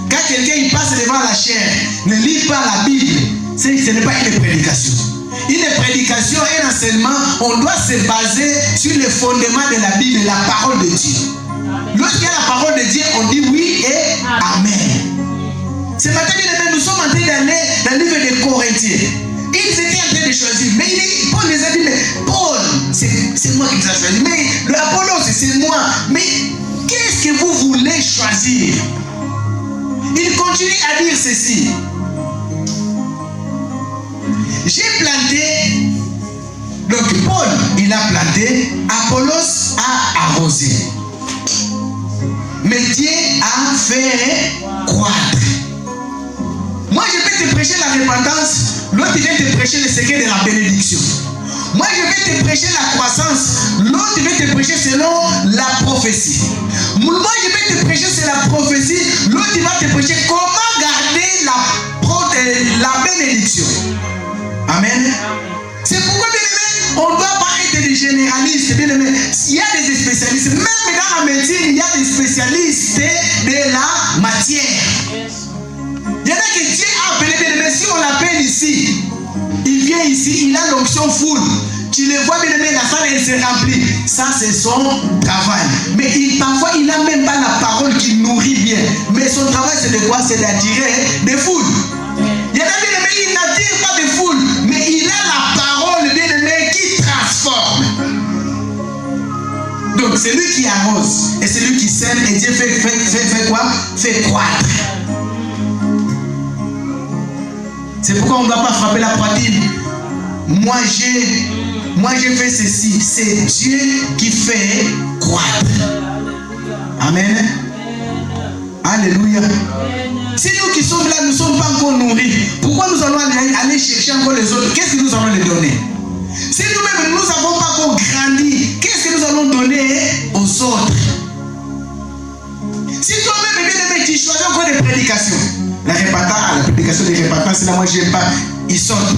[SPEAKER 1] Quand quelqu'un il passe devant la chair, ne lit pas la Bible, ce n'est pas une prédication. Une prédication, un enseignement, on doit se baser sur le fondement de la Bible, la parole de Dieu. Lorsqu'il y a la parole de Dieu, on dit oui et amen. Ce matin, nous sommes en train d'aller dans le livre des Corinthiens. Ils étaient en train de choisir. Mais Paul les a dit, mais Paul, c'est moi qui les ai choisis. Mais l'Apollos, c'est moi. Mais qu'est-ce que vous voulez choisir? Il continue à dire ceci. J'ai planté. Donc Paul, il a planté. Apollos a arrosé. Mais Dieu a fait croître. Moi, je vais te prêcher la repentance. L'autre, il vient te prêcher le secret de la bénédiction. Moi, je vais te prêcher la croissance. L'autre, il vient te prêcher selon la prophétie. Moi, je vais te prêcher sur la prophétie. L'autre, il va te prêcher comment garder la bénédiction. Amen. C'est pourquoi, bien aimé, on ne doit pas être des généralistes. spécialistes, bien aimé. Il y a des spécialistes. Même dans la médecine, il y a des spécialistes de la matière. Il y en a que Dieu a appelé, bien aimé. Si on l'appelle ici, il vient ici, il a l'onction full. Tu le vois, bien aimé, la salle elle se remplit. Ça, c'est son travail. Mais parfois, il n'a même pas la parole qui nourrit bien. Mais son travail, c'est de quoi? C'est d'attirer des foules. Il y en a, bien aimé, il n'attire pas des foules. Mais il a la parole, bien aimé, qui transforme. Donc, c'est lui qui arrose. Et c'est lui qui sème. Et Dieu fait quoi? Fait croître. C'est pourquoi on ne doit pas frapper la poitrine. Moi j'ai fait ceci. C'est Dieu qui fait croître. Amen. Alléluia. Si nous qui sommes là, nous ne sommes pas encore nourris, pourquoi nous allons aller chercher encore les autres? Qu'est-ce que nous allons les donner? Si nous-mêmes nous n'avons pas encore grandi, qu'est-ce que nous allons donner aux autres? Si toi-même, bien aimé, tu choisis encore des prédications, la prédication des répatants, c'est là, moi je n'aime pas, ils sortent.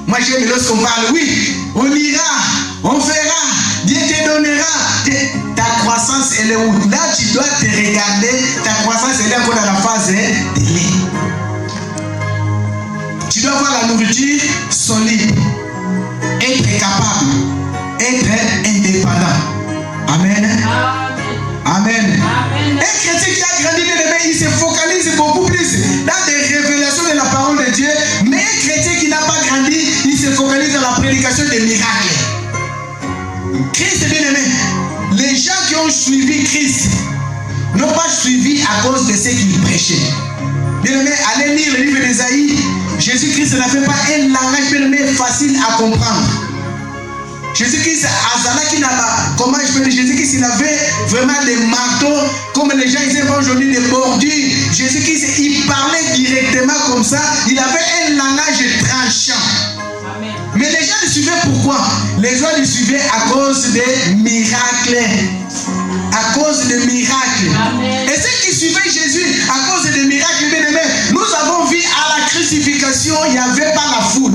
[SPEAKER 1] Moi j'aime lorsqu'on parle, oui, on ira, on fera, Dieu te donnera. Ta croissance, elle est où? Là, tu dois te regarder, ta croissance, elle est encore dans la phase de lait. Tu dois avoir la nourriture solide, être capable, être indépendant. Amen. Amen. Un chrétien qui a grandi, bien aimé, il se focalise beaucoup plus dans des révélations de la parole de Dieu. Mais un chrétien qui n'a pas grandi, il se focalise dans la prédication des miracles. Christ, bien aimé, les gens qui ont suivi Christ n'ont pas suivi à cause de ce qu'il prêchait. Bien aimé, allez lire le livre d'Ésaïe. Jésus-Christ n'a fait pas un langage, bien aimé, facile à comprendre. Jésus-Christ, comment je peux dire, Jésus-Christ, il avait vraiment des marteaux, comme les gens ils aiment aujourd'hui des bordures. Jésus-Christ, il parlait directement comme ça, il avait un langage tranchant. Amen. Mais les gens le suivaient pourquoi? Les gens le suivaient à cause des miracles. À cause des miracles. Amen. Et ceux qui suivaient Jésus à cause des miracles, bien aimés, nous avons vu à la crucifixion, il n'y avait pas la foule.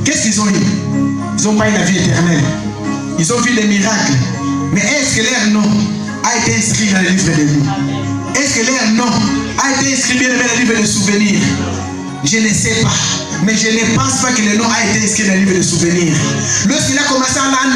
[SPEAKER 1] Qu'est-ce qu'ils ont eu? Ils n'ont pas eu la vie éternelle. Ils ont vu les miracles. Mais est-ce que leur nom a été inscrit dans le livre de vie? Est-ce que leur nom a été inscrit dans le livre de souvenirs? Je ne sais pas. Mais je ne pense pas que le nom a été inscrit dans le livre de souvenirs. Lorsqu'il a commencé à l'âme,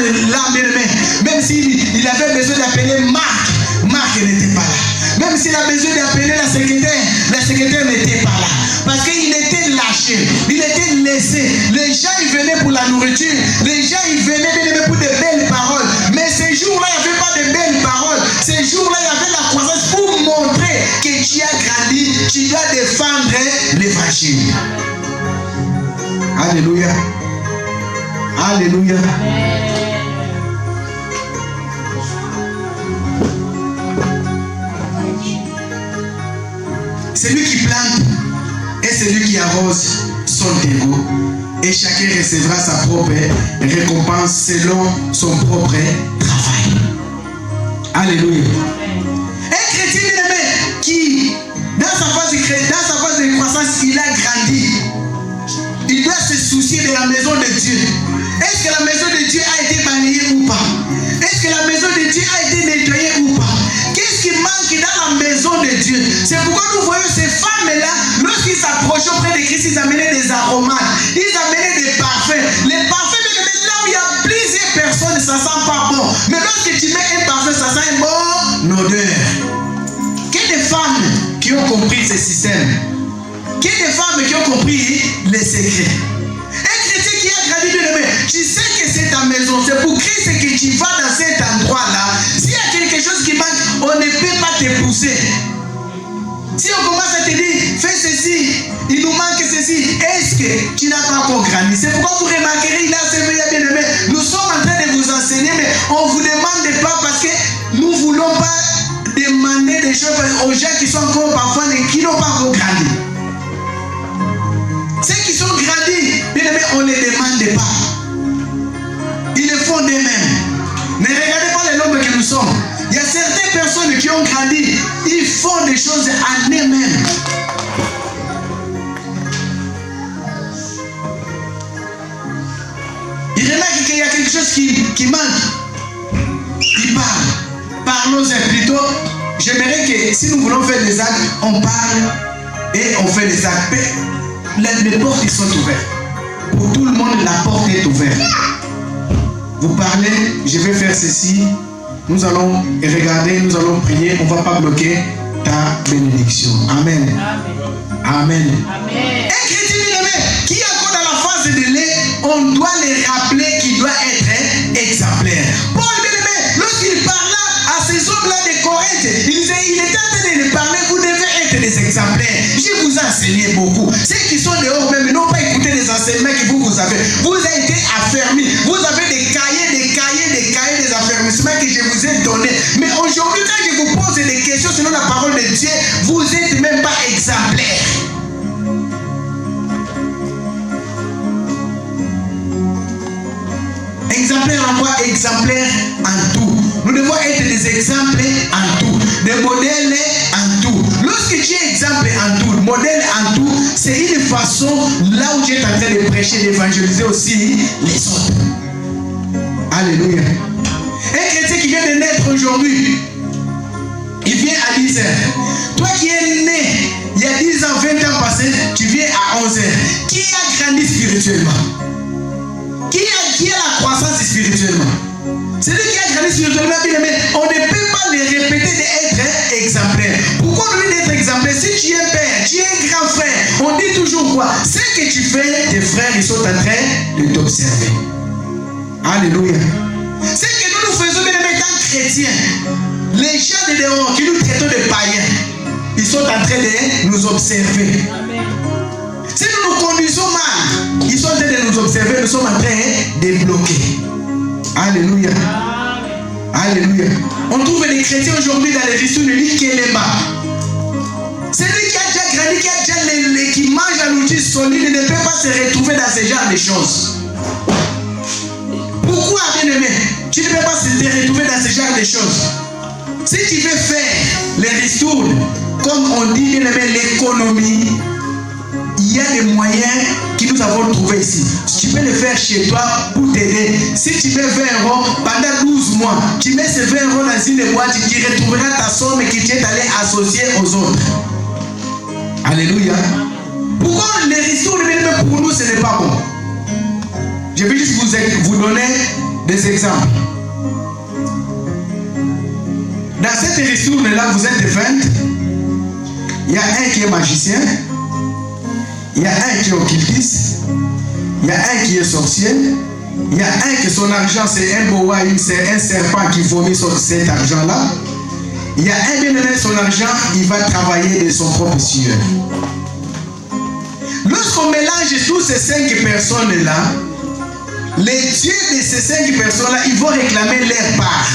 [SPEAKER 1] même s'il avait besoin d'appeler Marc n'était pas là. Même s'il a besoin d'appeler la secrétaire n'était pas là. Parce qu'il était lâché, il était laissé. Les gens ils venaient pour la nourriture, les gens ils venaient pour de belles paroles. Mais ces jours-là, il n'y avait pas de belles paroles. Ces jours-là, il y avait la croissance pour montrer que tu as grandi, tu dois défendre l'évangile. Alléluia. Alléluia. C'est lui qui plante et c'est lui qui arrose son terreau. Et chacun recevra sa propre récompense selon son propre travail. Alléluia. Un chrétien bien-aimé qui, dans sa phase de croissance, il a grandi. Il doit se soucier de la maison de Dieu. Est-ce que la maison de Dieu a été balayée ou pas? Est-ce que la maison de Dieu a été nettoyée ou pas? Qu'est-ce qui manque dans la maison de Dieu? C'est pourquoi nous voyons ces femmes-là, lorsqu'ils s'approchaient auprès de Christ, ils amenaient des aromates, ils amenaient des parfums. Les parfums, là où il y a plusieurs personnes, ça sent pas bon. Mais lorsque tu mets un parfum, ça sent une bonne odeur. Quelles des femmes qui ont compris ce système? Quelles des femmes qui ont compris les secrets? Un chrétien qui a grandi, bien aimé, tu sais que c'est ta maison, c'est pour Christ que tu vas dans cet endroit-là. S'il y a quelque chose qui manque, on ne peut pas te pousser. Si on commence à te dire, fais ceci, il nous manque ceci, est-ce que tu n'as pas encore grandi? C'est pourquoi vous remarquerez, il a servi bien aimé. Nous sommes en train de vous enseigner, mais on ne vous demande pas parce que nous ne voulons pas demander des choses aux gens qui sont encore parfois, qui n'ont pas encore grandi. Ceux qui sont grandis, bien aimé, on ne les demande pas. Ils le font d'eux-mêmes. Ne regardez pas les nombres que nous sommes. Il y a certaines personnes qui ont grandi, ils font des choses en eux-mêmes. Il remarque qu'il y a quelque chose qui manque. Il parle. Parlons-en plutôt. J'aimerais que si nous voulons faire des actes, on parle et on fait des actes. Les portes sont ouvertes. Pour tout le monde, la porte est ouverte. Vous parlez, je vais faire ceci. Nous allons regarder, nous allons prier. On ne va pas bloquer ta bénédiction. Amen. Amen. Amen. Un chrétien bien-aimé qui est encore dans la phase de lait, on doit les rappeler qu'il doit être exemplaire. Paul bien-aimé, lorsqu'il parla à ces hommes-là de Corinthe, il était en train de les parler, vous devez être des exemplaires. Je vous ai enseigné beaucoup. Ceux qui sont dehors même n'ont pas écouté les enseignements que vous avez. Vous avez été affermis. Vous avez des cahiers, des affermissements que je vous ai donnés. Mais aujourd'hui, quand je vous pose des questions selon la parole de Dieu, vous n'êtes même pas exemplaires. Exemplaire en quoi? Exemplaire en tout. Nous devons être des exemples en tout, des modèles en tout. Lorsque tu es exemple en tout, modèle en tout, c'est une façon là où tu es en train de prêcher, d'évangéliser aussi les autres. Alléluia. Un chrétien qui vient de naître aujourd'hui, il vient à 10 heures. Toi qui es né il y a 10 ans, 20 ans passés, tu viens à 11 heures. Qui a grandi spirituellement? Qui a la croissance spirituellement? Celui qui a grandi spirituellement, on ne peut pas les répéter d'être exemplaire. Pourquoi on dit d'être exemplaire? Si tu es un père, tu es un grand frère, on dit toujours quoi? Ce que tu fais, tes frères, ils sont en train de t'observer. Alléluia. Ce que nous faisons, bien aimés, tant chrétiens, les gens de dehors qui nous traitons de païens, ils sont en train de nous observer. Amen. Si nous nous conduisons mal, ils sont en train de nous observer, nous sommes en train de bloquer. Alléluia. Alléluia. On trouve les chrétiens aujourd'hui dans les ristournes de l'île Kéléma. Celui qui a déjà grandi, qui mange un outil solide, ne peut pas se retrouver dans ce genre de choses. Pourquoi, bien aimé, tu ne peux pas te retrouver dans ce genre de choses? Si tu veux faire les ristournes, comme on dit, bien aimé, l'économie, il y a des moyens que nous avons trouvés ici. Tu peux le faire chez toi pour t'aider. Si tu mets 20 euros pendant 12 mois, tu mets ces 20 euros dans une boîte, tu retrouveras ta somme que tu es allé associer aux autres. Alléluia. Pourquoi les ristournes, pour nous, ce n'est pas bon? Je vais juste vous donner des exemples. Dans cette ristourne-là, vous êtes 20. Il y a un qui est magicien. Il y a un qui est occultiste. Il y a un qui est sorcier. Il y a un qui son argent c'est un boa, c'est un serpent qui vomit sur cet argent-là. Il y a un bien aimé, son argent, il va travailler de son propre sueur. Lorsqu'on mélange tous ces 5 personnes-là, les dieux de ces 5 personnes-là, ils vont réclamer leur part.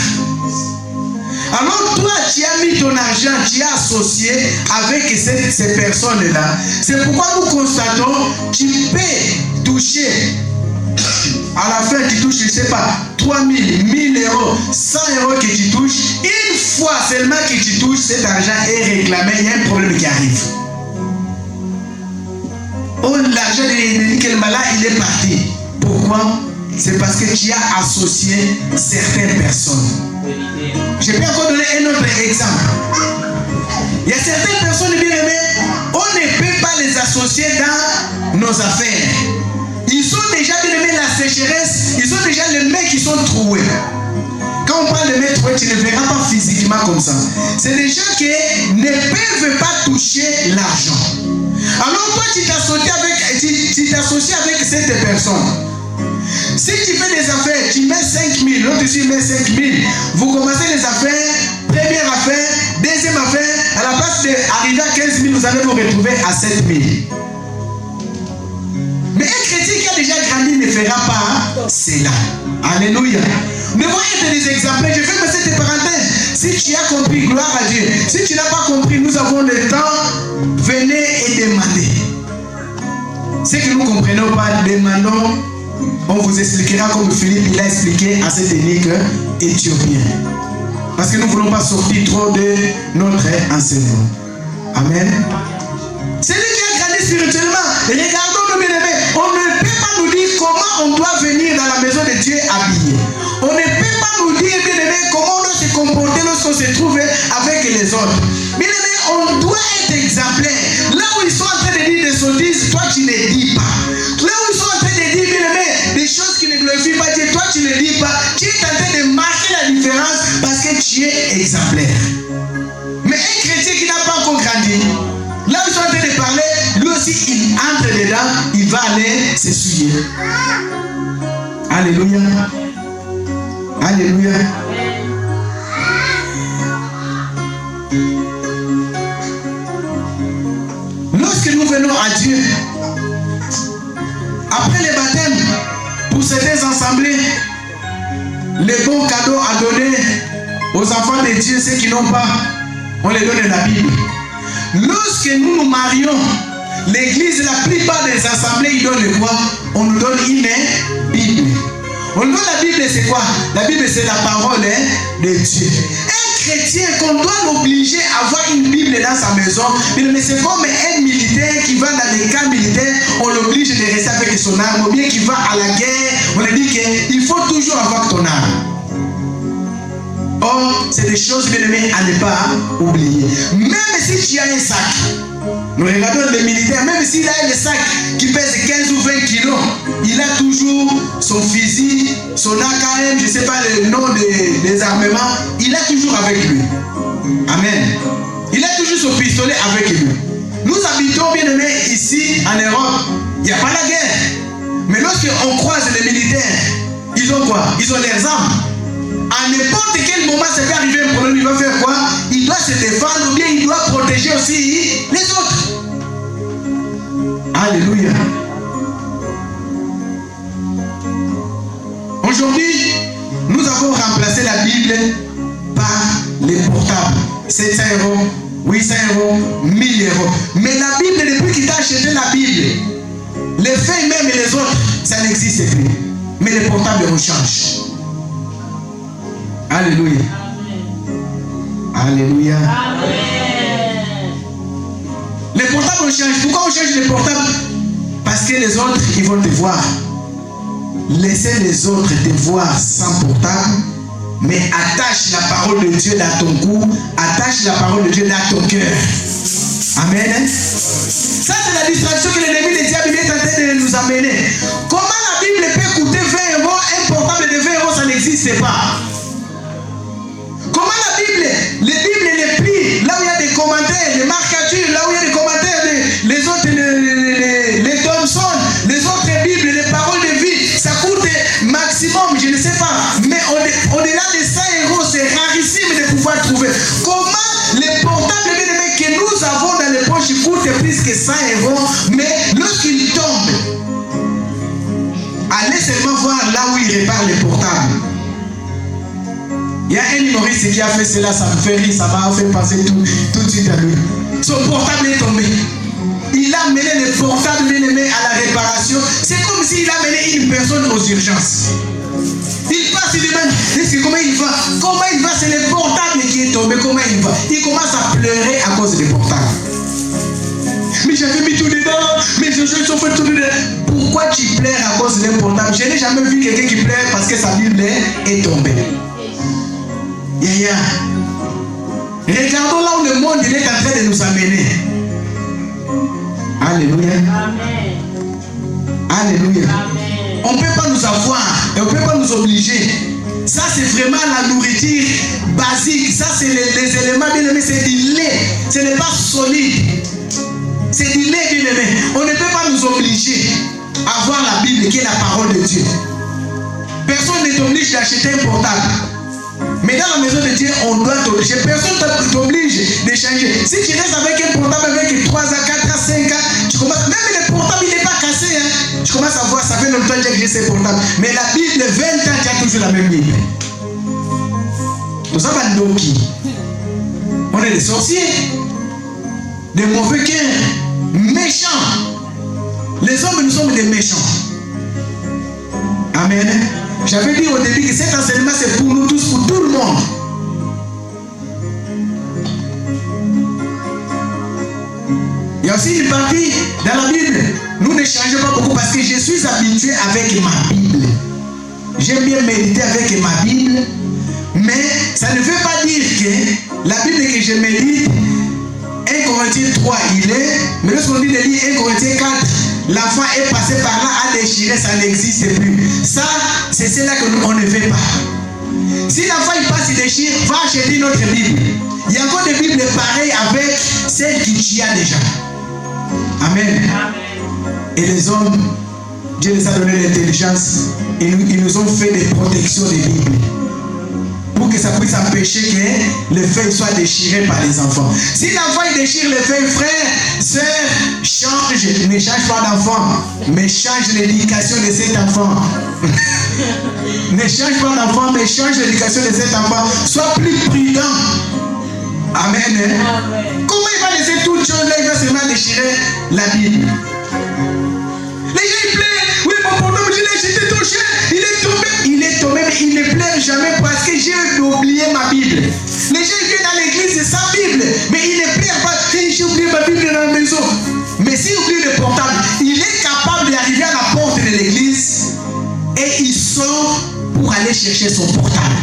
[SPEAKER 1] Alors toi, tu as mis ton argent, tu as associé avec ces personnes-là. C'est pourquoi nous constatons, tu peux toucher, à la fin tu touches, je ne sais pas, 3 000, 1 000 euros, 100 euros que tu touches. Une fois seulement que tu touches, cet argent est réclamé, il y a un problème qui arrive. Oh, l'argent de Nickel Mala, il est parti. Pourquoi? C'est parce que tu as associé certaines personnes. Je peux encore donner un autre exemple. Il y a certaines personnes bien aimées, on ne peut pas les associer dans nos affaires. Ils sont déjà bien aimés, la sécheresse, ils sont déjà les mains qui sont troués. Quand on parle de mains trouées, tu ne verras pas physiquement comme ça. C'est des gens qui ne peuvent pas toucher l'argent. Alors toi, tu t'associes avec cette personne. Si tu fais des affaires, tu mets 5 000, l'autre tu mets 5 000. Vous commencez les affaires, première affaire, deuxième affaire, à la place d'arriver à 15 000, vous allez vous retrouver à 7 000. Mais un chrétien qui a déjà grandi ne fera pas cela. Alléluia. Nous devons être des exemplaires. Je fais cette parenthèse. Si tu as compris, gloire à Dieu. Si tu n'as pas compris, nous avons le temps. Venez et demandez. Ce que nous ne comprenons pas, demandons. On vous expliquera comme Philippe il a expliqué à cet énigme éthiopien. Parce que nous ne voulons pas sortir trop de notre enseignement. Amen. Celui qui a grandi spirituellement. Regardons-nous bien aimés. On ne peut pas nous dire comment on doit venir dans la maison de Dieu habillé. On ne peut pas nous dire bien aimé comment on doit se comporter lorsqu'on se trouve avec les autres. Bien aimé, on doit être exemplaire. Là où ils sont en train de dire des sottises, toi tu ne les dis pas. Là où ils sont en train de dire bien aimé des choses qui ne glorifient pas Dieu, toi tu ne les dis pas. Tu es en train de marquer la différence parce que tu es exemplaire. Mais un chrétien qui n'a pas encore grandi, là où ils sont en train de parler, lui aussi il entre dedans, il va aller s'essuyer. Alléluia. Alléluia. Lorsque nous venons à Dieu, après le baptême, pour certains assemblées, les bons cadeaux à donner aux enfants de Dieu, ceux qui n'ont pas, on les donne la Bible. Lorsque nous nous marions, l'église, la plupart des assemblées, ils donnent quoi? On nous donne une Bible. On nous donne la Bible, c'est quoi? La Bible, c'est la parole de Dieu. Un chrétien, qu'on doit l'obliger à avoir une Bible dans sa maison, mais c'est comme un militaire qui va dans les camps militaires, on l'oblige de rester avec son arme, ou bien qui va à la guerre, on lui dit qu'il faut toujours avoir ton arme. Or, c'est des choses bien aimées à ne pas oublier. Même si tu as un sac, nous regardons les militaires, même s'il a un sac qui pèse 15 ou 20 kilos, il a toujours son fusil, son AKM, je ne sais pas le nom des armements, il a toujours avec lui. Amen. Il a toujours son pistolet avec lui. Nous habitons bien aimés ici en Europe, il n'y a pas la guerre. Mais lorsqu'on croise les militaires, ils ont quoi? Ils ont leurs armes. À n'importe quel moment, ça peut arriver un problème, il va faire quoi? Il doit se défendre ou bien il doit protéger aussi les autres. Alléluia. Aujourd'hui, nous avons remplacé la Bible par les portables. 700 €, 800 €, 1000 €. Mais la Bible, depuis qu'il t'a acheté la Bible, les feuilles même et les autres, ça n'existe plus. Mais les portables, on change. Alléluia. Amen. Alléluia. Amen. Les portables on change. Pourquoi on change les portables? Parce que les autres, ils vont te voir. Laissez les autres te voir sans portable, mais attache la parole de Dieu dans ton cou, attache la parole de Dieu dans ton cœur. Amen. Ça, c'est la distraction que l'ennemi des diables est en train de nous amener. Comment la Bible peut coûter 20 €? Un portable de 20 € ça n'existe pas. Comment la Bible, les Bibles, les plis, là où il y a des commentaires, les marquatures, là où il y a des commentaires, les autres, les Thomson, les autres Bibles, les paroles de vie, ça coûte maximum, je ne sais pas, mais au-delà de 100 €, c'est rarissime de pouvoir trouver. Comment les portables que nous avons dans les poches coûtent plus que 100 €, mais lorsqu'ils tombent, allez seulement voir là où ils réparent les portables. Il y a un humoriste qui a fait cela, ça me fait rire, ça m'a fait passer tout de suite à lui. Son portable est tombé. Il a mené le portable bien-aimé à la réparation. C'est comme s'il a mené une personne aux urgences. Il passe, il demande, comment il va? Comment il va? C'est le portable qui est tombé, comment il va? Il commence à pleurer à cause du portable. Mais j'avais mis tout dedans, mes chaussures sont faites tout dedans. Pourquoi tu pleures à cause d'un portable? Je n'ai jamais vu quelqu'un qui pleure parce que sa Bible est tombée. Regardons là où le monde il est en train de nous amener. Alléluia. Amen. Alléluia. Amen. On ne peut pas nous avoir et on ne peut pas nous obliger. Ça c'est vraiment la nourriture basique. Ça c'est les éléments bien aimés. C'est du lait. Ce n'est pas solide. C'est du lait bien aimé. On ne peut pas nous obliger à avoir la Bible qui est la parole de Dieu. Personne ne t'oblige d'acheter un portable. Mais dans la maison de Dieu, on doit t'obliger. Personne ne t'oblige de changer. Si tu restes avec un portable avec 3 ans, 4 ans, 5 ans, tu commences. Même le portable, il n'est pas cassé. Hein. Tu commences à voir, ça fait longtemps que j'ai ce portable. Mais la Bible, 20 ans, tu as toujours la même Bible. Tout ça va nous qui? On est des sorciers, des mauvais cœurs, méchants. Les hommes, nous sommes des méchants. Amen. J'avais dit au début que cet enseignement c'est pour nous tous, pour tout le monde. Il y a Voici une partie dans la Bible. Nous ne changeons pas beaucoup parce que je suis habitué avec ma Bible. J'aime bien méditer avec ma Bible. Mais ça ne veut pas dire que la Bible que je médite, 1 Corinthiens 3, il est. Mais lorsqu'on dit de lire 1 Corinthiens 4, l'enfant est passé par là à déchirer, ça n'existe plus. Ça, c'est cela qu'on ne fait pas. Si l'enfant il passe, il déchire, va acheter une autre Bible. Il y a encore des Bibles pareilles avec celles que tu as déjà. Amen. Et les hommes, Dieu les a donné l'intelligence et ils nous ont fait des protections des Bibles pour que ça puisse empêcher que les feuilles soient déchirées par les enfants. Si l'enfant il déchire les feuilles, frère, sœur, change, ne change pas d'enfant, mais change l'éducation de cet enfant. Ne change pas d'enfant, mais change l'éducation de cet enfant. Sois plus prudent. Amen. Amen. Comment il va laisser toutes choses là, il va seulement déchirer la Bible. Les gens ils pleurent. Oui, mon bonhomme, je l'ai jeté trop cher. Il est tombé. Il est tombé, mais il ne pleure jamais parce que j'ai oublié ma Bible. Les gens ils viennent à l'église sans Bible, mais il ne pleure pas. J'ai oublié ma Bible dans la maison. Mais s'il oublie le portable, il est capable d'arriver à la porte de l'église et il sort pour aller chercher son portable.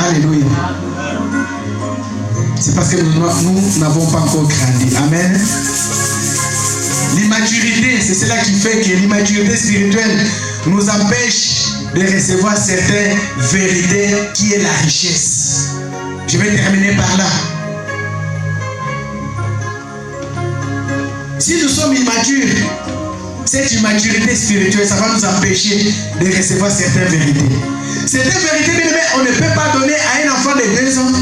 [SPEAKER 1] Alléluia. C'est parce que nous n'avons pas encore grandi. Amen. L'immaturité, c'est cela qui fait que l'immaturité spirituelle nous empêche de recevoir certaines vérités qui est la richesse. Je vais terminer par là. Si nous sommes immatures, cette immaturité spirituelle, ça va nous empêcher de recevoir certaines vérités. Certaines vérités, on ne peut pas donner à un enfant de 2 ans.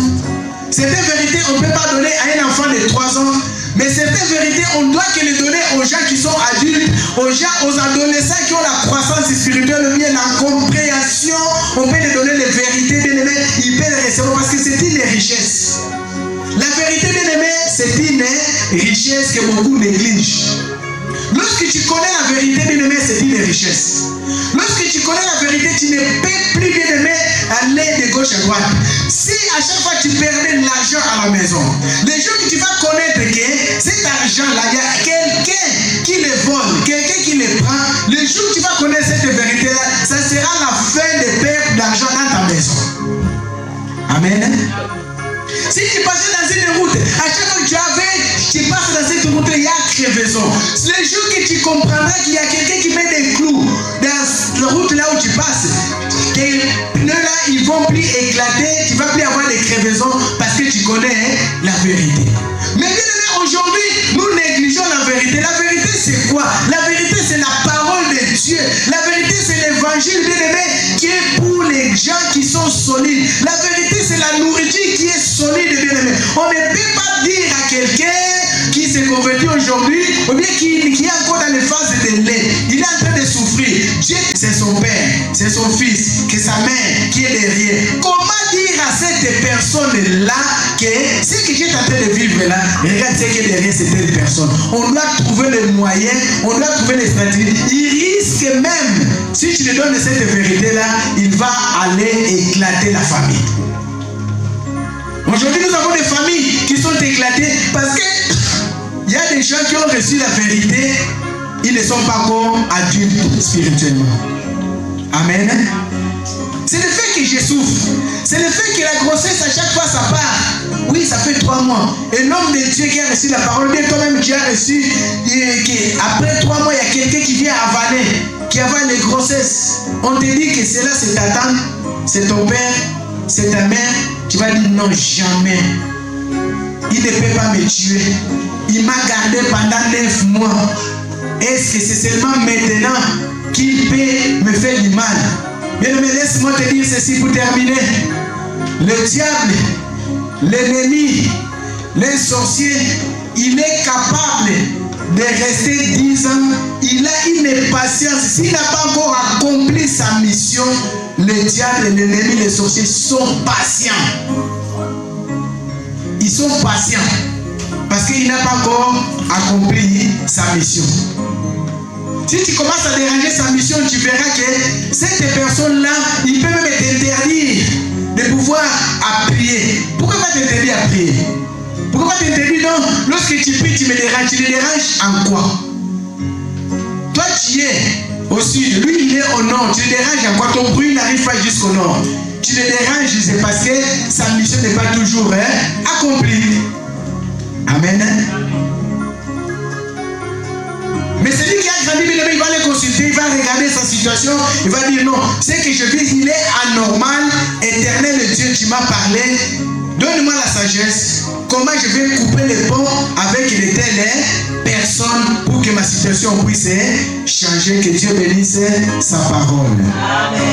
[SPEAKER 1] Certaines vérités, on ne peut pas donner à un enfant de 3 ans. Mais certaines vérités, on doit que les donner aux gens qui sont adultes, aux adolescents qui ont la croissance spirituelle, bien la compréhension. On peut les donner les vérités, bien aimés, ils peuvent les recevoir parce que c'est une richesse. La vérité, bien aimé, c'est une richesse que beaucoup négligent. Lorsque tu connais la vérité, bien aimé, c'est une richesse. Lorsque tu connais la vérité, tu ne peux plus, bien aimé, aller de gauche à droite. Si à chaque fois tu perdais l'argent à la maison, les jours que tu vas connaître que cet argent-là, il y a quelqu'un qui le vole, quelqu'un qui le prend, le jour que tu vas connaître cette vérité-là, ça sera la fin de perdre d'argent dans ta maison. Amen. Si tu passais dans une route, à chaque fois que tu passes dans cette route, il y a crevaison. Le jour que tu comprendras qu'il y a quelqu'un qui met des clous dans la route là où tu passes, que les pneus là, ils vont plus éclater, tu ne vas plus avoir des crevaisons parce que tu connais la vérité. Mais bien aimé, aujourd'hui, nous négligeons la vérité. La vérité, c'est quoi? La vérité, c'est la parole de Dieu. La vérité, c'est l'évangile, bien aimé, qui est pour les gens qui sont solides. La vérité, c'est la nourriture qui est solide, bien aimé. On ne peut pas dire à quelqu'un qui s'est converti aujourd'hui, ou bien qui est encore dans les phases de lait, il est en train de souffrir. Dieu, c'est son père, c'est son fils, que sa mère qui est derrière. Comment dire à cette personne-là que ce que Dieu est en train de vivre là, regarde ce qui est derrière cette personne. On doit trouver les moyens, on doit trouver les stratégies. Il risque même, si tu lui donnes cette vérité-là, il va aller éclater la famille. Aujourd'hui, nous avons des familles qui sont éclatées parce que il y a des gens qui ont reçu la vérité, ils ne sont pas encore adultes spirituellement. Amen. C'est le fait que je souffre. C'est le fait que la grossesse, à chaque fois, ça part. Oui, ça fait 3 mois. Et l'homme de Dieu qui a reçu la parole, bien toi-même qui a reçu, après 3 mois, il y a quelqu'un qui vient avaler, qui avale les grossesses. On te dit que c'est là, c'est ta tante, c'est ton père, c'est ta mère. Tu vas dire non, jamais. Il ne peut pas me tuer. Il m'a gardé pendant 9 mois. Est-ce que c'est seulement maintenant qu'il peut me faire du mal? Bien, mais laisse-moi te dire ceci pour terminer. Le diable, l'ennemi, les sorciers, il est capable de rester 10 ans. Il a une patience. S'il n'a pas encore accompli sa mission, le diable, l'ennemi, les sorciers sont patients. Ils sont patients parce qu'il n'a pas encore accompli sa mission. Si tu commences à déranger sa mission, tu verras que cette personne-là, il peut même t'interdire de pouvoir prier. Pourquoi pas t'interdire à prier? Pourquoi pas t'interdire? Non, lorsque tu pries, tu me déranges. Tu le déranges en quoi? Toi, tu es au sud, lui, il est au nord. Tu le déranges en quoi? Ton bruit n'arrive pas jusqu'au nord. Tu le déranges, c'est parce que sa mission n'est pas toujours accomplie. Amen. Mais celui qui a grandi, il va le consulter, il va regarder sa situation, il va dire non, ce que je vis, il est anormal, éternel Dieu, tu m'as parlé, donne-moi la sagesse, comment je vais couper les ponts avec les telles personnes pour que ma situation puisse changer, que Dieu bénisse sa parole. Amen.